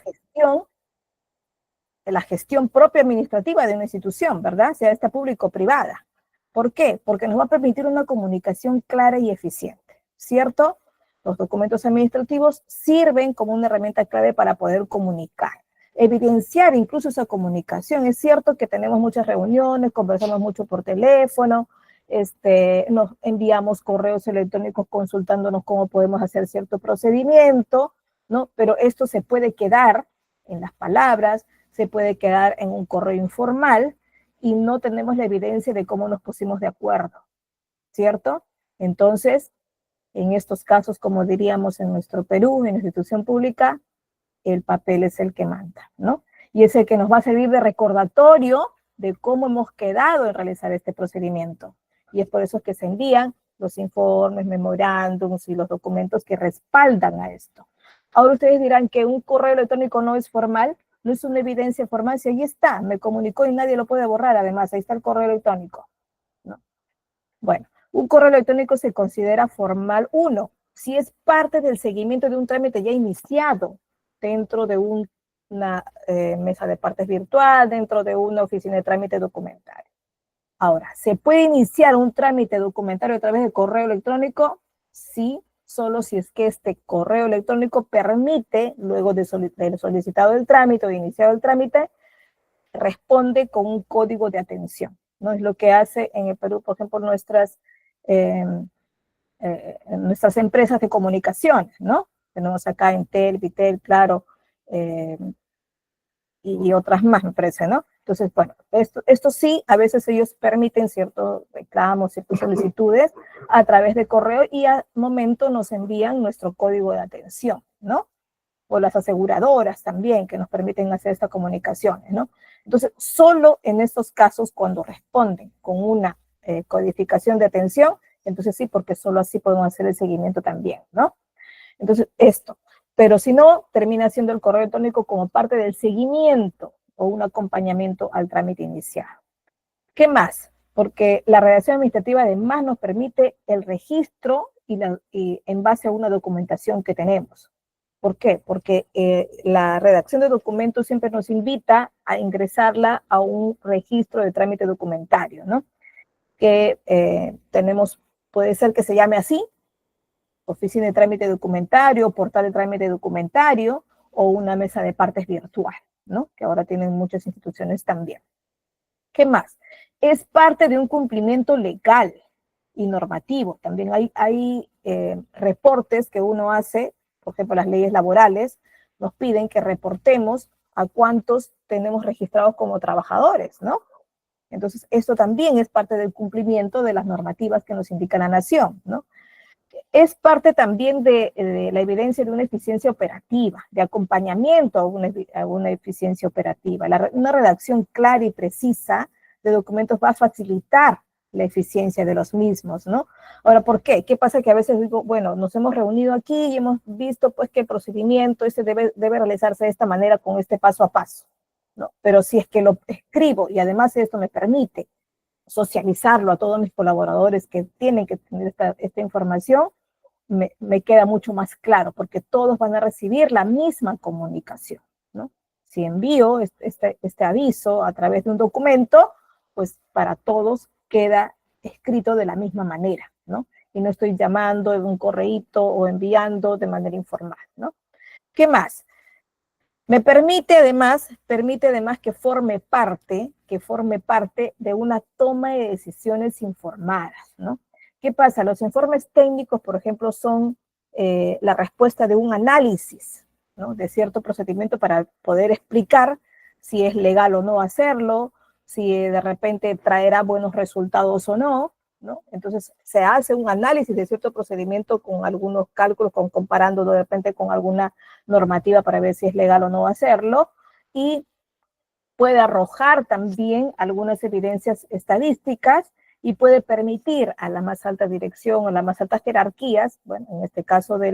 gestión propia administrativa de una institución, ¿verdad? Sea esta público o privada. ¿Por qué? Porque nos va a permitir una comunicación clara y eficiente, ¿cierto? Los documentos administrativos sirven como una herramienta clave para poder comunicar, evidenciar incluso esa comunicación. Es cierto que tenemos muchas reuniones, conversamos mucho por teléfono, nos enviamos correos electrónicos consultándonos cómo podemos hacer cierto procedimiento, ¿no? Pero esto se puede quedar en las palabras, se puede quedar en un correo informal y no tenemos la evidencia de cómo nos pusimos de acuerdo, ¿cierto? Entonces, en estos casos, como diríamos en nuestro Perú, en la institución pública, el papel es el que manda, ¿no? Y es el que nos va a servir de recordatorio de cómo hemos quedado en realizar este procedimiento. Y es por eso que se envían los informes, memorándums y los documentos que respaldan a esto. Ahora ustedes dirán que un correo electrónico no es formal, no es una evidencia formal, si ahí está, me comunicó y nadie lo puede borrar, además, ahí está el correo electrónico, ¿no? Bueno, un correo electrónico se considera formal, uno, si es parte del seguimiento de un trámite ya iniciado dentro de una mesa de partes virtual, dentro de una oficina de trámite documentario. Ahora, ¿se puede iniciar un trámite documentario a través de correo electrónico? Sí, solo si es que este correo electrónico permite, luego de solicitado el trámite o de iniciado el trámite, responde con un código de atención, ¿no? Es lo que hace en el Perú, por ejemplo, nuestras empresas de comunicaciones, ¿no? Tenemos acá Entel, Vitel, Claro, y otras más, me parece, ¿no? Entonces, bueno, esto sí, a veces ellos permiten ciertos reclamos, ciertas solicitudes a través de correo y al momento nos envían nuestro código de atención, ¿no? O las aseguradoras también que nos permiten hacer estas comunicaciones, ¿no? Entonces, solo en estos casos cuando responden con una codificación de atención, entonces sí, porque solo así podemos hacer el seguimiento también, ¿no? Entonces, esto. Pero si no, termina siendo el correo electrónico como parte del seguimiento o un acompañamiento al trámite inicial. ¿Qué más? Porque la redacción administrativa además nos permite el registro y en base a una documentación que tenemos. ¿Por qué? Porque la redacción de documentos siempre nos invita a ingresarla a un registro de trámite documentario, ¿no? Que tenemos, puede ser que se llame así, oficina de trámite documentario, portal de trámite documentario o una mesa de partes virtual, ¿no? Que ahora tienen muchas instituciones también. ¿Qué más? Es parte de un cumplimiento legal y normativo. También hay reportes que uno hace, por ejemplo, las leyes laborales nos piden que reportemos a cuántos tenemos registrados como trabajadores, ¿no? Entonces, esto también es parte del cumplimiento de las normativas que nos indica la nación, ¿no? Es parte también de la evidencia de una eficiencia operativa, de acompañamiento a una eficiencia operativa. Una redacción clara y precisa de documentos va a facilitar la eficiencia de los mismos, ¿no? Ahora, ¿por qué? ¿Qué pasa? Que a veces digo, bueno, nos hemos reunido aquí y hemos visto pues que el procedimiento debe realizarse de esta manera con este paso a paso, ¿no? Pero si es que lo escribo y además esto me permite socializarlo a todos mis colaboradores que tienen que tener esta información, me queda mucho más claro, porque todos van a recibir la misma comunicación, ¿no? Si envío este aviso a través de un documento, pues para todos queda escrito de la misma manera, ¿no? Y no estoy llamando en un correíto o enviando de manera informal, ¿no? ¿Qué más? Me permite además que forme parte de una toma de decisiones informadas, ¿no? ¿Qué pasa? Los informes técnicos, por ejemplo, son la respuesta de un análisis, ¿no? De cierto procedimiento para poder explicar si es legal o no hacerlo, si de repente traerá buenos resultados o no, ¿no? Entonces se hace un análisis de cierto procedimiento con algunos cálculos, comparándolo de repente con alguna normativa para ver si es legal o no hacerlo, y puede arrojar también algunas evidencias estadísticas y puede permitir a la más alta dirección o las más altas jerarquías, bueno, en este caso de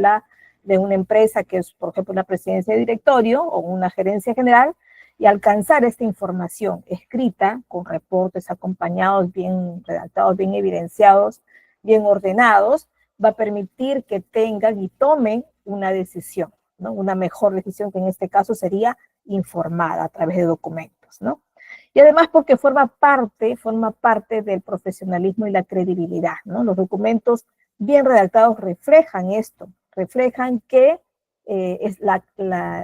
una empresa que es, por ejemplo, una presidencia de directorio o una gerencia general, y alcanzar esta información escrita con reportes acompañados, bien redactados, bien evidenciados, bien ordenados, va a permitir que tengan y tomen una decisión, ¿no? Una mejor decisión, que en este caso sería informada a través de documentos, ¿no? Y además porque forma parte del profesionalismo y la credibilidad, ¿no? Los documentos bien redactados reflejan esto, reflejan que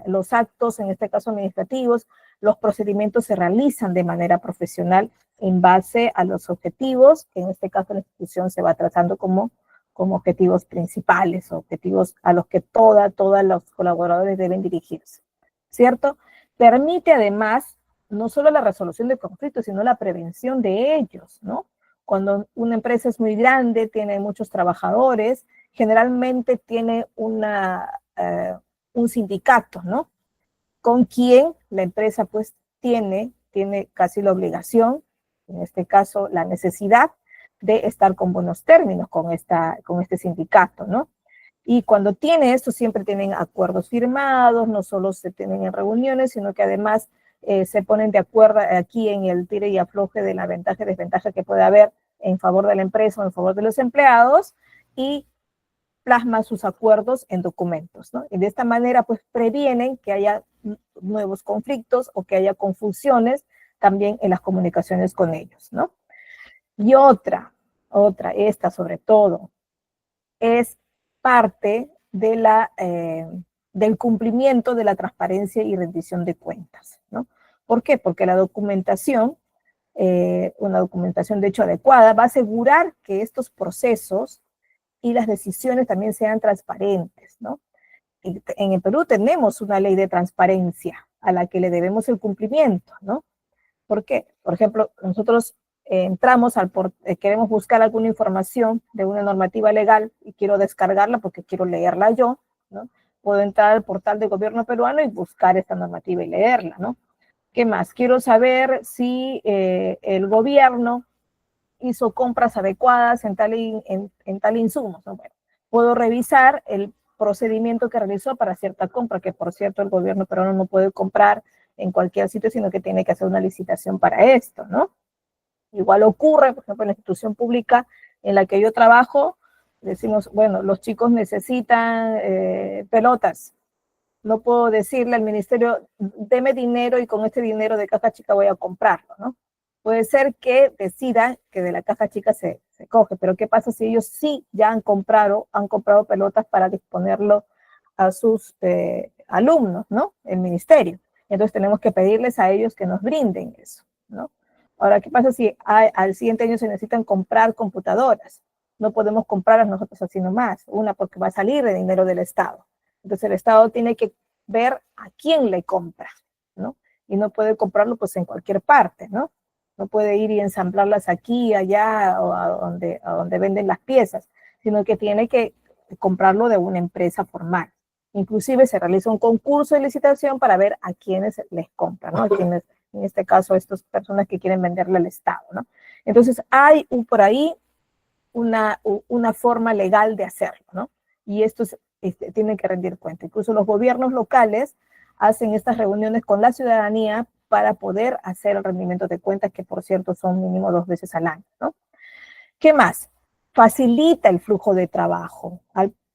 los actos, en este caso administrativos, los procedimientos se realizan de manera profesional en base a los objetivos, que en este caso la institución se va trazando como objetivos principales, objetivos a los que todos los colaboradores deben dirigirse, ¿cierto? Permite además no solo la resolución de conflictos, sino la prevención de ellos, ¿no? Cuando una empresa es muy grande, tiene muchos trabajadores, generalmente tiene un sindicato, ¿no? Con quien la empresa pues tiene casi la obligación, en este caso la necesidad, de estar con buenos términos con este sindicato, ¿no? Y cuando tiene esto, siempre tienen acuerdos firmados, no solo se tienen en reuniones, sino que además se ponen de acuerdo aquí en el tire y afloje de la ventaja y desventaja que puede haber en favor de la empresa o en favor de los empleados, y plasman sus acuerdos en documentos, ¿no? Y de esta manera, pues, previenen que haya nuevos conflictos o que haya confusiones también en las comunicaciones con ellos, ¿no? Y esta sobre todo, es parte del cumplimiento de la transparencia y rendición de cuentas, ¿no? ¿Por qué? Porque la documentación, una documentación de hecho adecuada, va a asegurar que estos procesos y las decisiones también sean transparentes, ¿no? En el Perú tenemos una ley de transparencia a la que le debemos el cumplimiento, ¿no? ¿Por qué? Por ejemplo, nosotros entramos queremos buscar alguna información de una normativa legal y quiero descargarla porque quiero leerla yo, ¿no? Puedo entrar al portal del gobierno peruano y buscar esta normativa y leerla, ¿no? ¿Qué más? Quiero saber si el gobierno hizo compras adecuadas en tal insumo, ¿no? Bueno, puedo revisar el procedimiento que realizó para cierta compra, que por cierto el gobierno peruano no puede comprar en cualquier sitio, sino que tiene que hacer una licitación para esto, ¿no? Igual ocurre, por ejemplo, en la institución pública en la que yo trabajo, decimos, bueno, los chicos necesitan pelotas. No puedo decirle al ministerio, deme dinero y con este dinero de caja chica voy a comprarlo, ¿no? Puede ser que decidan que de la caja chica se coge, pero ¿qué pasa si ellos sí ya han comprado pelotas para disponerlo a sus alumnos, ¿no? El ministerio. Entonces tenemos que pedirles a ellos que nos brinden eso, ¿no? Ahora, ¿qué pasa si al siguiente año se necesitan comprar computadoras? No podemos comprarlas nosotros así nomás, una porque va a salir de dinero del Estado. Entonces el Estado tiene que ver a quién le compra, ¿no? Y no puede comprarlo pues en cualquier parte, ¿no? No puede ir y ensamblarlas aquí, allá, o a donde venden las piezas, sino que tiene que comprarlo de una empresa formal. Inclusive se realiza un concurso de licitación para ver a quiénes les compran, ¿no? A quienes, en este caso, a estas personas que quieren venderle al Estado, ¿no? Entonces hay por ahí una forma legal de hacerlo, ¿no? Y esto tiene que rendir cuenta. Incluso los gobiernos locales hacen estas reuniones con la ciudadanía para poder hacer el rendimiento de cuentas, que por cierto son mínimo 2 veces al año, ¿no? ¿Qué más? Facilita el flujo de trabajo.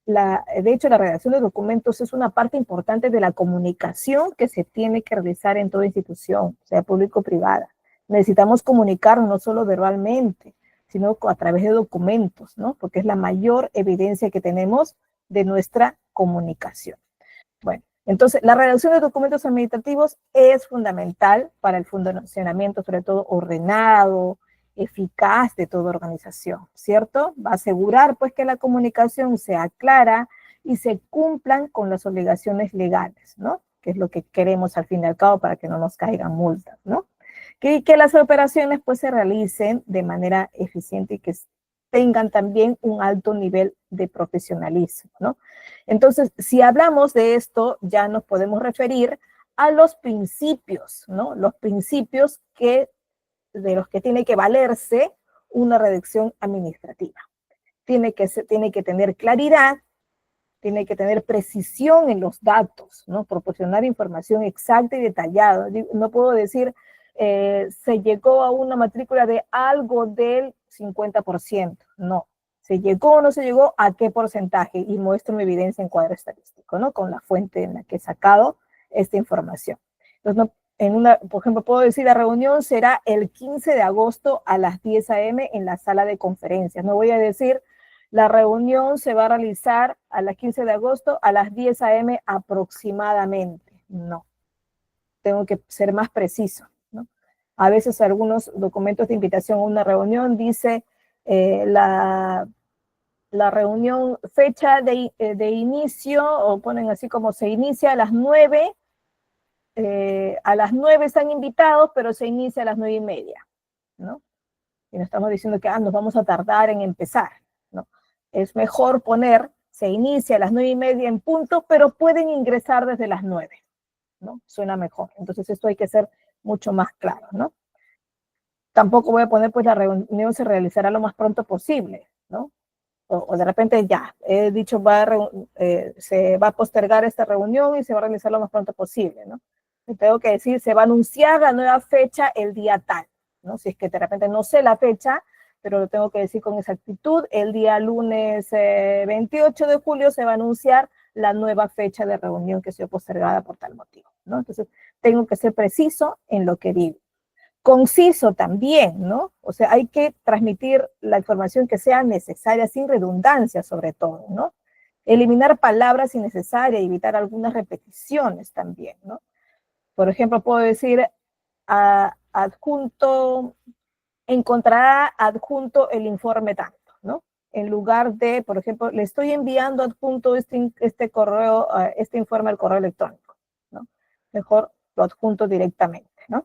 De hecho, la redacción de documentos es una parte importante de la comunicación que se tiene que realizar en toda institución, sea público o privada. Necesitamos comunicarnos no solo verbalmente, sino a través de documentos, ¿no? Porque es la mayor evidencia que tenemos de nuestra comunicación. Bueno, entonces la redacción de documentos administrativos es fundamental para el funcionamiento, sobre todo ordenado, eficaz de toda organización, ¿cierto? Va a asegurar pues que la comunicación sea clara y se cumplan con las obligaciones legales, ¿no? Que es lo que queremos al fin y al cabo para que no nos caigan multas, ¿no? Que las operaciones pues se realicen de manera eficiente y que tengan también un alto nivel de profesionalismo, ¿no? Entonces, si hablamos de esto, ya nos podemos referir a los principios, ¿no? Los principios de los que tiene que valerse una redacción administrativa. Tiene que tener claridad, tiene que tener precisión en los datos, ¿no? Proporcionar información exacta y detallada. No puedo decir, se llegó a una matrícula de algo del 50%, no. ¿Se llegó o no se llegó? ¿A qué porcentaje? Y muestro mi evidencia en cuadro estadístico, ¿no? Con la fuente en la que he sacado esta información. Entonces, por ejemplo, puedo decir, la reunión será el 15 de agosto a las 10 a.m. en la sala de conferencias. No voy a decir, la reunión se va a realizar a las 15 de agosto a las 10 a.m. aproximadamente. No, tengo que ser más preciso, ¿no? A veces algunos documentos de invitación a una reunión dice la reunión, fecha de inicio, o ponen así como se inicia a las 9, a las 9 están invitados, pero se inicia a las 9:30, ¿no? Y no estamos diciendo que nos vamos a tardar en empezar, ¿no? Es mejor poner, se inicia a las 9:30 en punto, pero pueden ingresar desde las 9, ¿no? Suena mejor. Entonces esto hay que ser mucho más claro, ¿no? Tampoco voy a poner, pues la reunión se realizará lo más pronto posible, ¿no? O de repente ya, he dicho, se va a postergar esta reunión y se va a realizar lo más pronto posible, ¿no? Y tengo que decir, se va a anunciar la nueva fecha el día tal, ¿no? Si es que de repente no sé la fecha, pero lo tengo que decir con exactitud, el día lunes 28 de julio se va a anunciar la nueva fecha de reunión que se ha postergada por tal motivo, ¿no? Entonces, tengo que ser preciso en lo que digo. Conciso también, ¿no? O sea, hay que transmitir la información que sea necesaria, sin redundancia sobre todo, ¿no? Eliminar palabras innecesarias y evitar algunas repeticiones también, ¿no? Por ejemplo, puedo decir, adjunto, encontrará adjunto el informe tanto, ¿no? En lugar de, por ejemplo, le estoy enviando adjunto este correo, este informe al correo electrónico, ¿no? Mejor lo adjunto directamente, ¿no?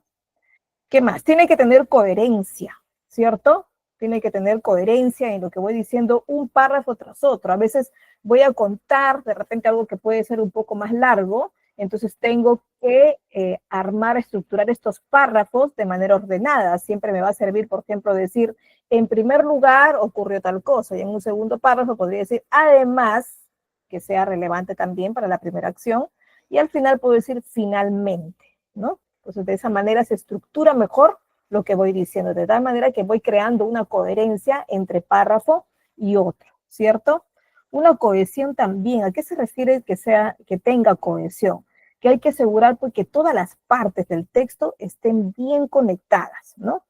¿Qué más? Tiene que tener coherencia, ¿cierto? Tiene que tener coherencia en lo que voy diciendo un párrafo tras otro. A veces voy a contar de repente algo que puede ser un poco más largo, entonces tengo que armar, estructurar estos párrafos de manera ordenada. Siempre me va a servir, por ejemplo, decir, en primer lugar ocurrió tal cosa, y en un segundo párrafo podría decir, además, que sea relevante también para la primera acción, y al final puedo decir finalmente, ¿no? Entonces, de esa manera se estructura mejor lo que voy diciendo, de tal manera que voy creando una coherencia entre párrafo y otro, ¿cierto? Una cohesión también, ¿a qué se refiere que tenga cohesión? Que hay que asegurar pues, que todas las partes del texto estén bien conectadas, ¿no?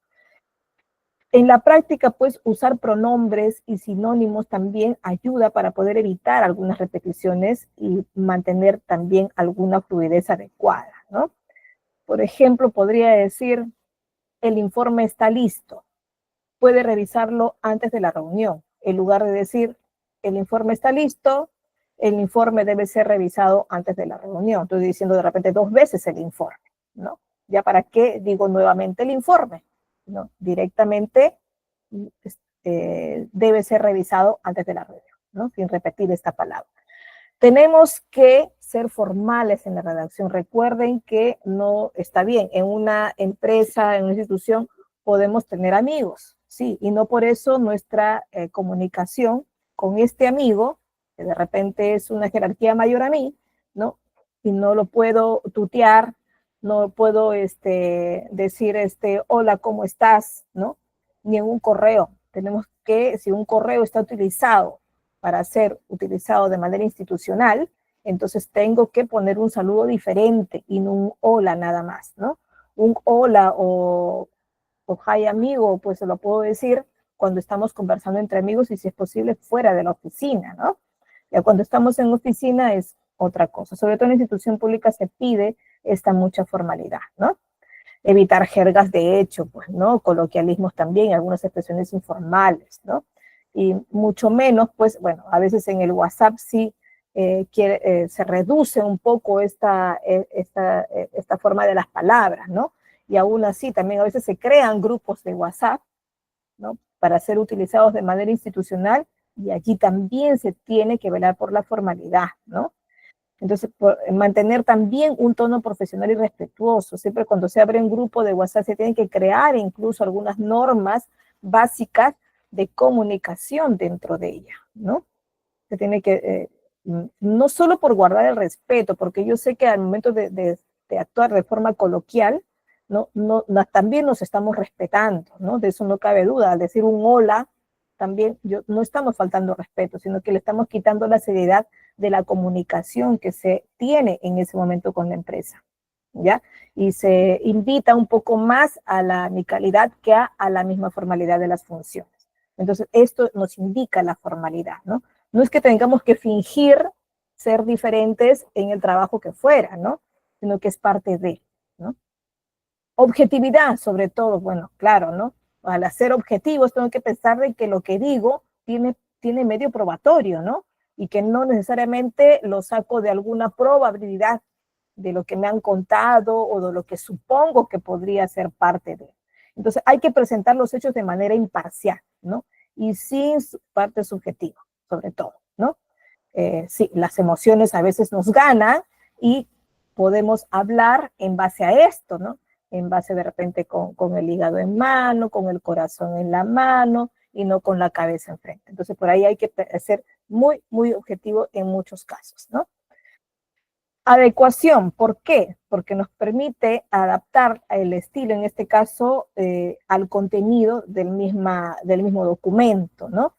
En la práctica, pues, usar pronombres y sinónimos también ayuda para poder evitar algunas repeticiones y mantener también alguna fluidez adecuada, ¿no? Por ejemplo, podría decir, el informe está listo. Puede revisarlo antes de la reunión. En lugar de decir, el informe está listo, el informe debe ser revisado antes de la reunión. Estoy diciendo de repente 2 veces el informe, ¿no? ¿Ya para qué digo nuevamente el informe? ¿No? Directamente debe ser revisado antes de la reunión, ¿no? Sin repetir esta palabra. Tenemos que ser formales en la redacción. Recuerden que no está bien. En una empresa, en una institución, podemos tener amigos, sí, y no por eso nuestra comunicación con este amigo, que de repente es una jerarquía mayor a mí, ¿no? Y no lo puedo tutear, no puedo decir, hola, ¿cómo estás? ¿No? Ni en un correo. Tenemos que, si un correo está utilizado para ser utilizado de manera institucional, entonces tengo que poner un saludo diferente y no un hola nada más, ¿no? Un hola o hi amigo, pues se lo puedo decir cuando estamos conversando entre amigos y si es posible fuera de la oficina, ¿no? Ya cuando estamos en oficina es otra cosa. Sobre todo en la institución pública se pide esta mucha formalidad, ¿no? Evitar jergas de hecho, pues, ¿no? Coloquialismos también, algunas expresiones informales, ¿no? Y mucho menos, pues, bueno, a veces en el WhatsApp sí se reduce un poco esta forma de las palabras, ¿no? Y aún así también a veces se crean grupos de WhatsApp, ¿no? Para ser utilizados de manera institucional y allí también se tiene que velar por la formalidad, ¿no? Entonces, mantener también un tono profesional y respetuoso. Siempre cuando se abre un grupo de WhatsApp se tienen que crear incluso algunas normas básicas de comunicación dentro de ella, ¿no? Se tiene que, no solo por guardar el respeto, porque yo sé que al momento de actuar de forma coloquial, también nos estamos respetando, ¿no? De eso no cabe duda. Al decir un hola, también no estamos faltando respeto, sino que le estamos quitando la seriedad de la comunicación que se tiene en ese momento con la empresa, ¿ya? Y se invita un poco más a la amicalidad que a la misma formalidad de las funciones. Entonces, esto nos indica la formalidad, ¿no? No es que tengamos que fingir ser diferentes en el trabajo que fuera, ¿no? Sino que es parte de, ¿no? Objetividad, sobre todo, bueno, claro, ¿no? Al hacer objetivos tengo que pensar de que lo que digo tiene medio probatorio, ¿no? Y que no necesariamente lo saco de alguna probabilidad de lo que me han contado o de lo que supongo que podría ser parte de. Entonces hay que presentar los hechos de manera imparcial, ¿no? Y sin parte subjetiva, sobre todo, ¿no? Sí, las emociones a veces nos ganan y podemos hablar en base a esto, ¿no? En base de repente con el hígado en mano, con el corazón en la mano y no con la cabeza enfrente. Entonces, por ahí hay que ser muy, muy objetivo en muchos casos, ¿no? Adecuación, ¿por qué? Porque nos permite adaptar el estilo, en este caso, al contenido del mismo documento, ¿no?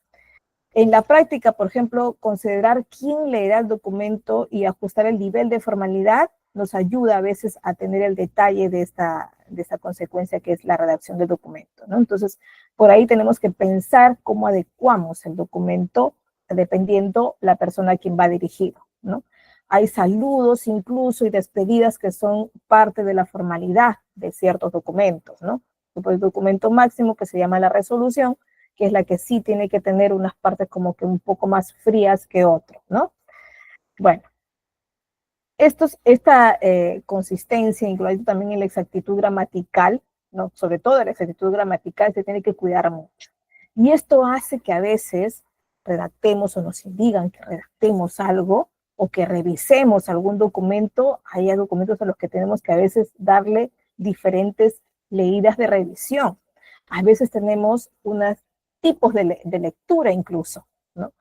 En la práctica, por ejemplo, considerar quién leerá el documento y ajustar el nivel de formalidad nos ayuda a veces a tener el detalle de esta consecuencia que es la redacción del documento, ¿no? Entonces, por ahí tenemos que pensar cómo adecuamos el documento dependiendo la persona a quien va dirigido, ¿no? Hay saludos incluso y despedidas que son parte de la formalidad de ciertos documentos, ¿no? El documento máximo que se llama la resolución, que es la que sí tiene que tener unas partes como que un poco más frías que otros, ¿no? Bueno, esta consistencia, incluida también en la exactitud gramatical, ¿no? Sobre todo la exactitud gramatical, se tiene que cuidar mucho. Y esto hace que a veces redactemos o nos digan que redactemos algo o que revisemos algún documento. Hay documentos a los que tenemos que a veces darle diferentes leídas de revisión. A veces tenemos unos tipos de lectura incluso, ¿no?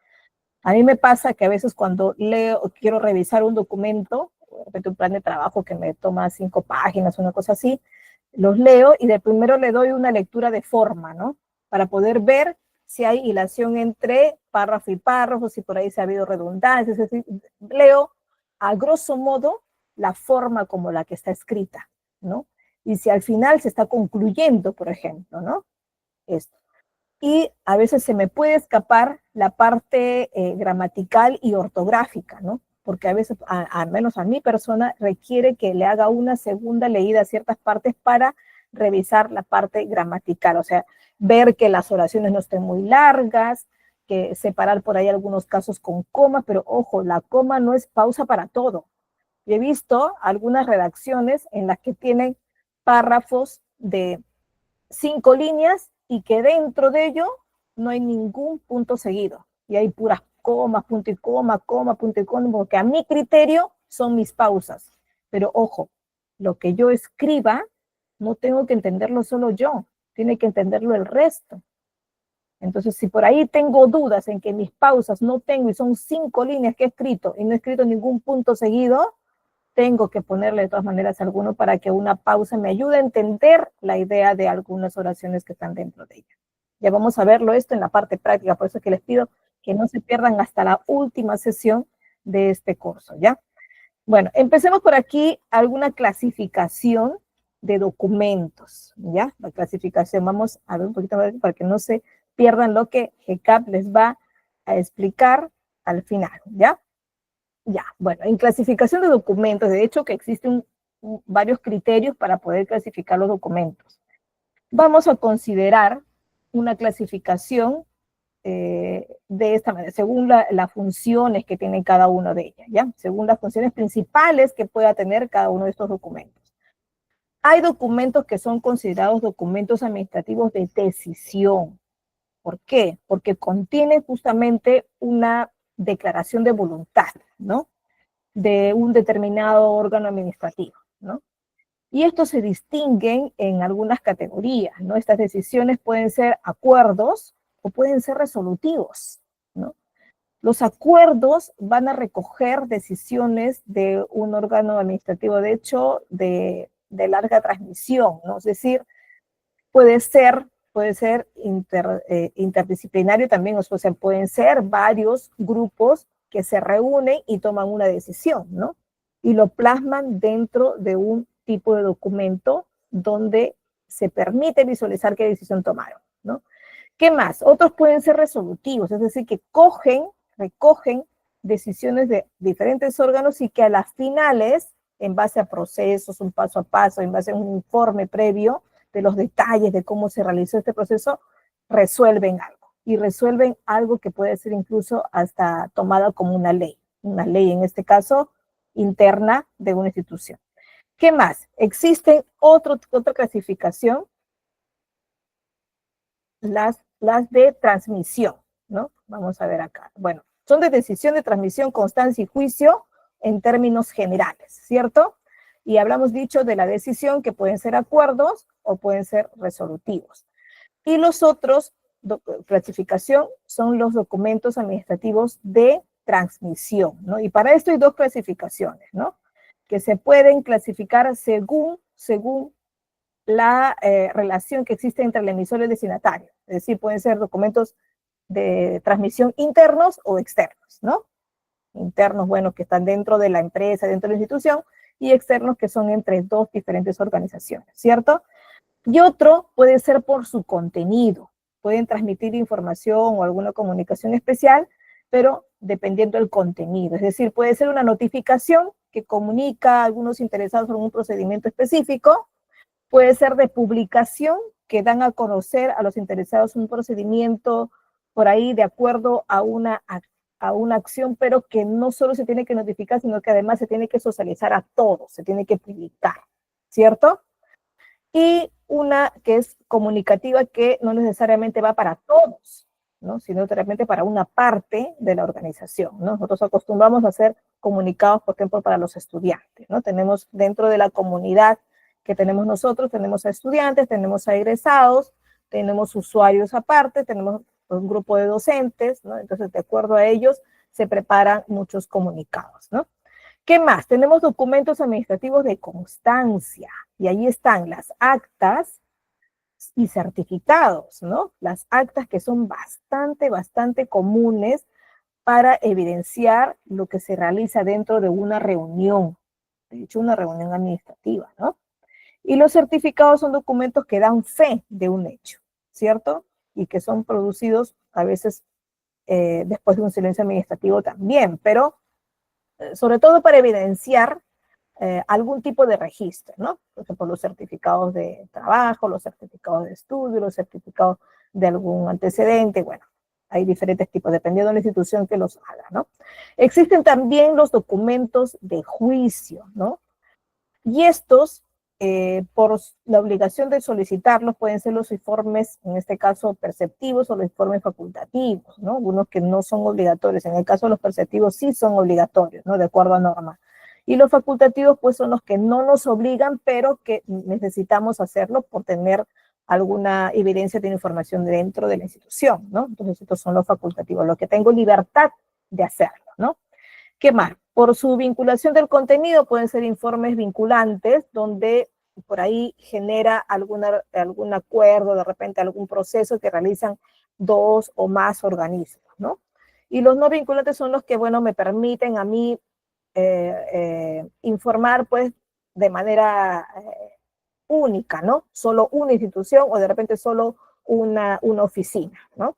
A mí me pasa que a veces cuando leo o quiero revisar un documento, de repente un plan de trabajo que me toma 5 páginas, una cosa así, los leo y de primero le doy una lectura de forma, ¿no? Para poder ver si hay hilación entre párrafo y párrafo, si por ahí se ha habido redundancias, es decir, leo a grosso modo la forma como la que está escrita, ¿no? Y si al final se está concluyendo, por ejemplo, ¿no? Esto. Y a veces se me puede escapar la parte gramatical y ortográfica, ¿no? Porque a veces, al menos a mi persona, requiere que le haga una segunda leída a ciertas partes para revisar la parte gramatical, o sea, ver que las oraciones no estén muy largas, que separar por ahí algunos casos con coma, pero ojo, la coma no es pausa para todo. Y he visto algunas redacciones en las que tienen párrafos de 5 líneas y que dentro de ello no hay ningún punto seguido. Y hay puras comas, punto y coma, punto y coma, porque a mi criterio son mis pausas. Pero ojo, lo que yo escriba no tengo que entenderlo solo yo, tiene que entenderlo el resto. Entonces, si por ahí tengo dudas en que mis pausas no tengo y son 5 líneas que he escrito y no he escrito ningún punto seguido, tengo que ponerle de todas maneras alguno para que una pausa me ayude a entender la idea de algunas oraciones que están dentro de ella. Ya vamos a verlo esto en la parte práctica, por eso es que les pido que no se pierdan hasta la última sesión de este curso, ¿ya? Bueno, empecemos por aquí alguna clasificación de documentos, ¿ya? La clasificación, vamos a ver un poquito más para que no se pierdan lo que GCAP les va a explicar al final, ¿ya? Ya, bueno, en clasificación de documentos, de hecho que existen varios criterios para poder clasificar los documentos. Vamos a considerar una clasificación de esta manera, según las funciones que tiene cada uno de ellas, ¿ya? Según las funciones principales que pueda tener cada uno de estos documentos. Hay documentos que son considerados documentos administrativos de decisión. ¿Por qué? Porque contienen justamente una declaración de voluntad, ¿no? De un determinado órgano administrativo, ¿no? Y estos se distinguen en algunas categorías, ¿no? Estas decisiones pueden ser acuerdos o pueden ser resolutivos, ¿no? Los acuerdos van a recoger decisiones de un órgano administrativo, de hecho, de larga transmisión, ¿no? Es decir, puede ser interdisciplinario también, o sea, pueden ser varios grupos que se reúnen y toman una decisión, ¿no? Y lo plasman dentro de un tipo de documento donde se permite visualizar qué decisión tomaron, ¿no? ¿Qué más? Otros pueden ser resolutivos, es decir, que recogen decisiones de diferentes órganos y que a las finales, en base a procesos, un paso a paso, en base a un informe previo de los detalles de cómo se realizó este proceso, resuelven algo. Y resuelven algo que puede ser incluso hasta tomada como una ley en este caso interna de una institución. ¿Qué más? Existen otra clasificación, las de transmisión, ¿no? Vamos a ver acá. Bueno, son de decisión de transmisión, constancia y juicio en términos generales, ¿cierto? Y hablamos dicho de la decisión que pueden ser acuerdos o pueden ser resolutivos. Y los otros, clasificación, son los documentos administrativos de transmisión, ¿no? Y para esto hay dos clasificaciones, ¿no? Que se pueden clasificar según la relación que existe entre el emisor y el destinatario. Es decir, pueden ser documentos de transmisión internos o externos, ¿no? Internos, bueno, que están dentro de la empresa, dentro de la institución, y externos que son entre dos diferentes organizaciones, ¿cierto? Y otro puede ser por su contenido. Pueden transmitir información o alguna comunicación especial, pero dependiendo del contenido. Es decir, puede ser una notificación que comunica a algunos interesados en un procedimiento específico, puede ser de publicación, que dan a conocer a los interesados un procedimiento por ahí de acuerdo a una acción, pero que no solo se tiene que notificar, sino que además se tiene que socializar a todos, se tiene que publicar, ¿cierto? Y una que es comunicativa, que no necesariamente va para todos, ¿no? Sino realmente para una parte de la organización, ¿no? Nosotros acostumbramos a hacer comunicados, por ejemplo, para los estudiantes, ¿no? Tenemos dentro de la comunidad que tenemos nosotros, tenemos a estudiantes, tenemos a egresados, tenemos usuarios aparte, tenemos un grupo de docentes, ¿no? Entonces, de acuerdo a ellos, se preparan muchos comunicados, ¿no? ¿Qué más? Tenemos documentos administrativos de constancia, y ahí están las actas y certificados, ¿no? Las actas que son bastante comunes para evidenciar lo que se realiza dentro de una reunión, de hecho, una reunión administrativa, ¿no? Y los certificados son documentos que dan fe de un hecho, ¿cierto? Y que son producidos a veces después de un silencio administrativo también, pero sobre todo para evidenciar algún tipo de registro, ¿no? Por ejemplo, los certificados de trabajo, los certificados de estudio, los certificados de algún antecedente, bueno, hay diferentes tipos, dependiendo de la institución que los haga, ¿no? Existen también los documentos de juicio, ¿no? Y estos, por la obligación de solicitarlos, pueden ser los informes, en este caso, perceptivos o los informes facultativos, ¿no? Algunos que no son obligatorios. En el caso de los perceptivos sí son obligatorios, ¿no? De acuerdo a norma. Y los facultativos, pues, son los que no nos obligan, pero que necesitamos hacerlo por tener alguna evidencia de información dentro de la institución, ¿no? Entonces, estos son los facultativos, los que tengo libertad de hacerlo, ¿no? ¿Qué más? Por su vinculación del contenido pueden ser informes vinculantes, donde por ahí genera algún acuerdo, de repente algún proceso que realizan dos o más organismos, ¿no? Y los no vinculantes son los que, bueno, me permiten a mí informar, pues, de manera única, ¿no? Solo una institución o de repente solo una oficina, ¿no?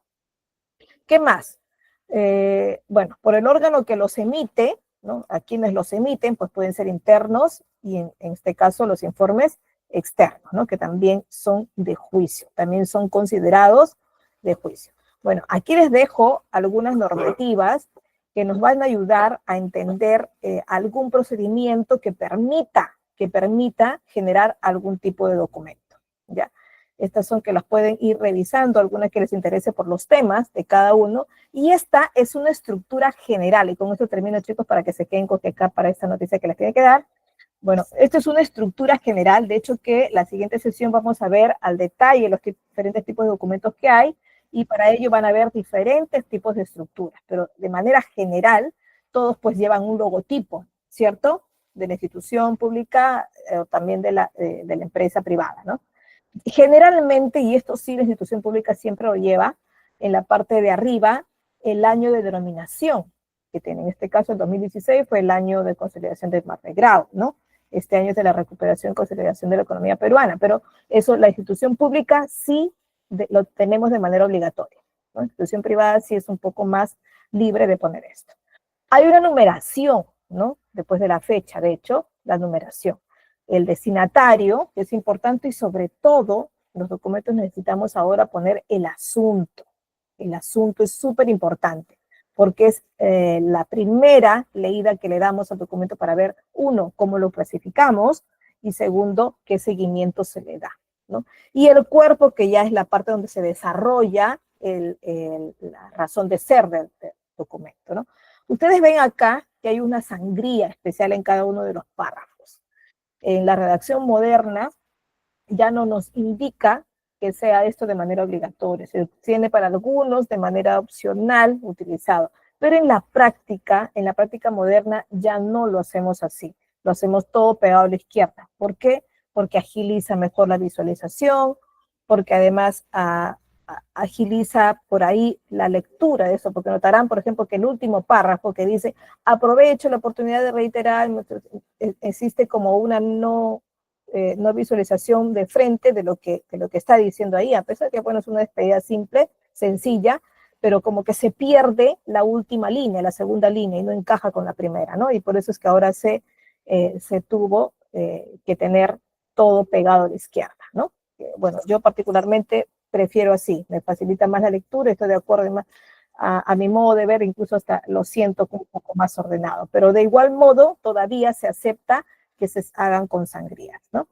¿Qué más? Bueno, por el órgano que los emite, ¿no? A quienes los emiten, pues pueden ser internos y en este caso los informes externos, ¿no? Que también son de juicio, también son considerados de juicio. Bueno, aquí les dejo algunas normativas que nos van a ayudar a entender algún procedimiento que permita generar algún tipo de documento, ¿ya? Estas son que las pueden ir revisando, algunas que les interese por los temas de cada uno. Y esta es una estructura general. Y con esto termino, chicos, para que se queden con acá para esta noticia que les tiene que dar. Bueno, esto es una estructura general. De hecho, que la siguiente sesión vamos a ver al detalle los diferentes tipos de documentos que hay. Y para ello van a haber diferentes tipos de estructuras. Pero de manera general, todos pues llevan un logotipo, ¿cierto? De la institución pública o también de la empresa privada, ¿no? Generalmente, y esto sí la institución pública siempre lo lleva, en la parte de arriba, el año de denominación que tiene. En este caso, el 2016 fue el año de consolidación del mar de Grau, ¿no? Este año es de la recuperación y consolidación de la economía peruana, pero eso la institución pública sí lo tenemos de manera obligatoria, ¿no? La institución privada sí es un poco más libre de poner esto. Hay una numeración, ¿no? Después de la fecha, de hecho, la numeración. El destinatario, que es importante, y sobre todo, los documentos necesitamos ahora poner el asunto. El asunto es súper importante, porque es la primera leída que le damos al documento para ver, uno, cómo lo clasificamos, y segundo, qué seguimiento se le da, ¿no? Y el cuerpo, que ya es la parte donde se desarrolla la razón de ser del documento, ¿no? Ustedes ven acá que hay una sangría especial en cada uno de los párrafos. En la redacción moderna ya no nos indica que sea esto de manera obligatoria, se tiene para algunos de manera opcional utilizado, pero en la práctica moderna ya no lo hacemos así, lo hacemos todo pegado a la izquierda. ¿Por qué? Porque agiliza mejor la visualización, porque además agiliza por ahí la lectura de eso, porque notarán, por ejemplo, que el último párrafo que dice, aprovecho la oportunidad de reiterar, existe como una no visualización de frente de lo que está diciendo ahí, a pesar de que, bueno, es una despedida simple, sencilla, pero como que se pierde la última línea, la segunda línea, y no encaja con la primera, ¿no? Y por eso es que ahora se tuvo que tener todo pegado a la izquierda, ¿no? Bueno, yo particularmente prefiero así, me facilita más la lectura, estoy de acuerdo más a mi modo de ver, incluso hasta lo siento un poco más ordenado, pero de igual modo todavía se acepta que se hagan con sangrías, ¿no?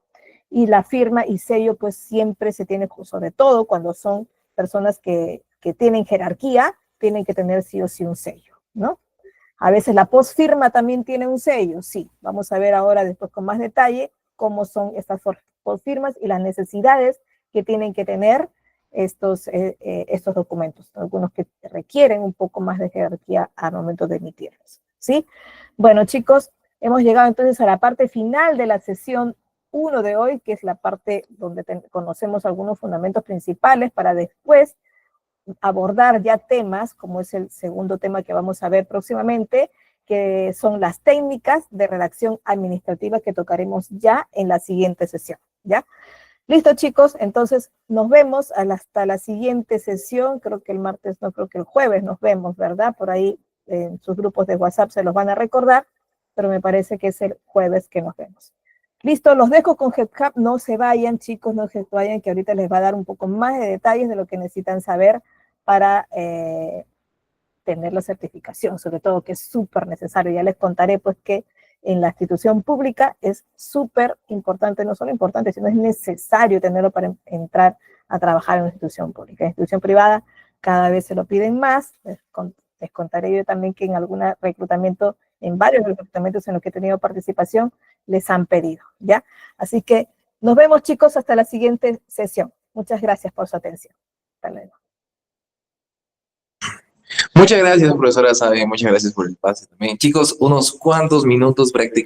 Y la firma y sello pues siempre se tiene, sobre todo cuando son personas que tienen jerarquía, tienen que tener sí o sí un sello, ¿no? A veces la postfirma también tiene un sello, sí. Vamos a ver ahora después con más detalle cómo son estas postfirmas y las necesidades que tienen que tener estos documentos, algunos que requieren un poco más de jerarquía al momento de emitirlos, ¿sí? Bueno, chicos, hemos llegado entonces a la parte final de la sesión 1 de hoy, que es la parte donde conocemos algunos fundamentos principales para después abordar ya temas, como es el segundo tema que vamos a ver próximamente, que son las técnicas de redacción administrativa que tocaremos ya en la siguiente sesión, ¿ya? Listo, chicos, entonces nos vemos hasta la siguiente sesión, creo que el martes, no creo que el jueves nos vemos, ¿verdad? Por ahí en sus grupos de WhatsApp se los van a recordar, pero me parece que es el jueves que nos vemos. Listo, los dejo con GitHub, no se vayan, chicos, no se vayan, que ahorita les va a dar un poco más de detalles de lo que necesitan saber para tener la certificación, sobre todo que es súper necesario. Ya les contaré pues que en la institución pública es súper importante, no solo importante, sino es necesario tenerlo para entrar a trabajar en una institución pública. En la institución privada cada vez se lo piden más. Les contaré yo también que en algún reclutamiento, en varios reclutamientos en los que he tenido participación, les han pedido, ¿ya? Así que nos vemos, chicos, hasta la siguiente sesión. Muchas gracias por su atención. Hasta luego. Muchas gracias, profesora Sabe, muchas gracias por el pase también. Chicos, unos cuantos minutos prácticamente.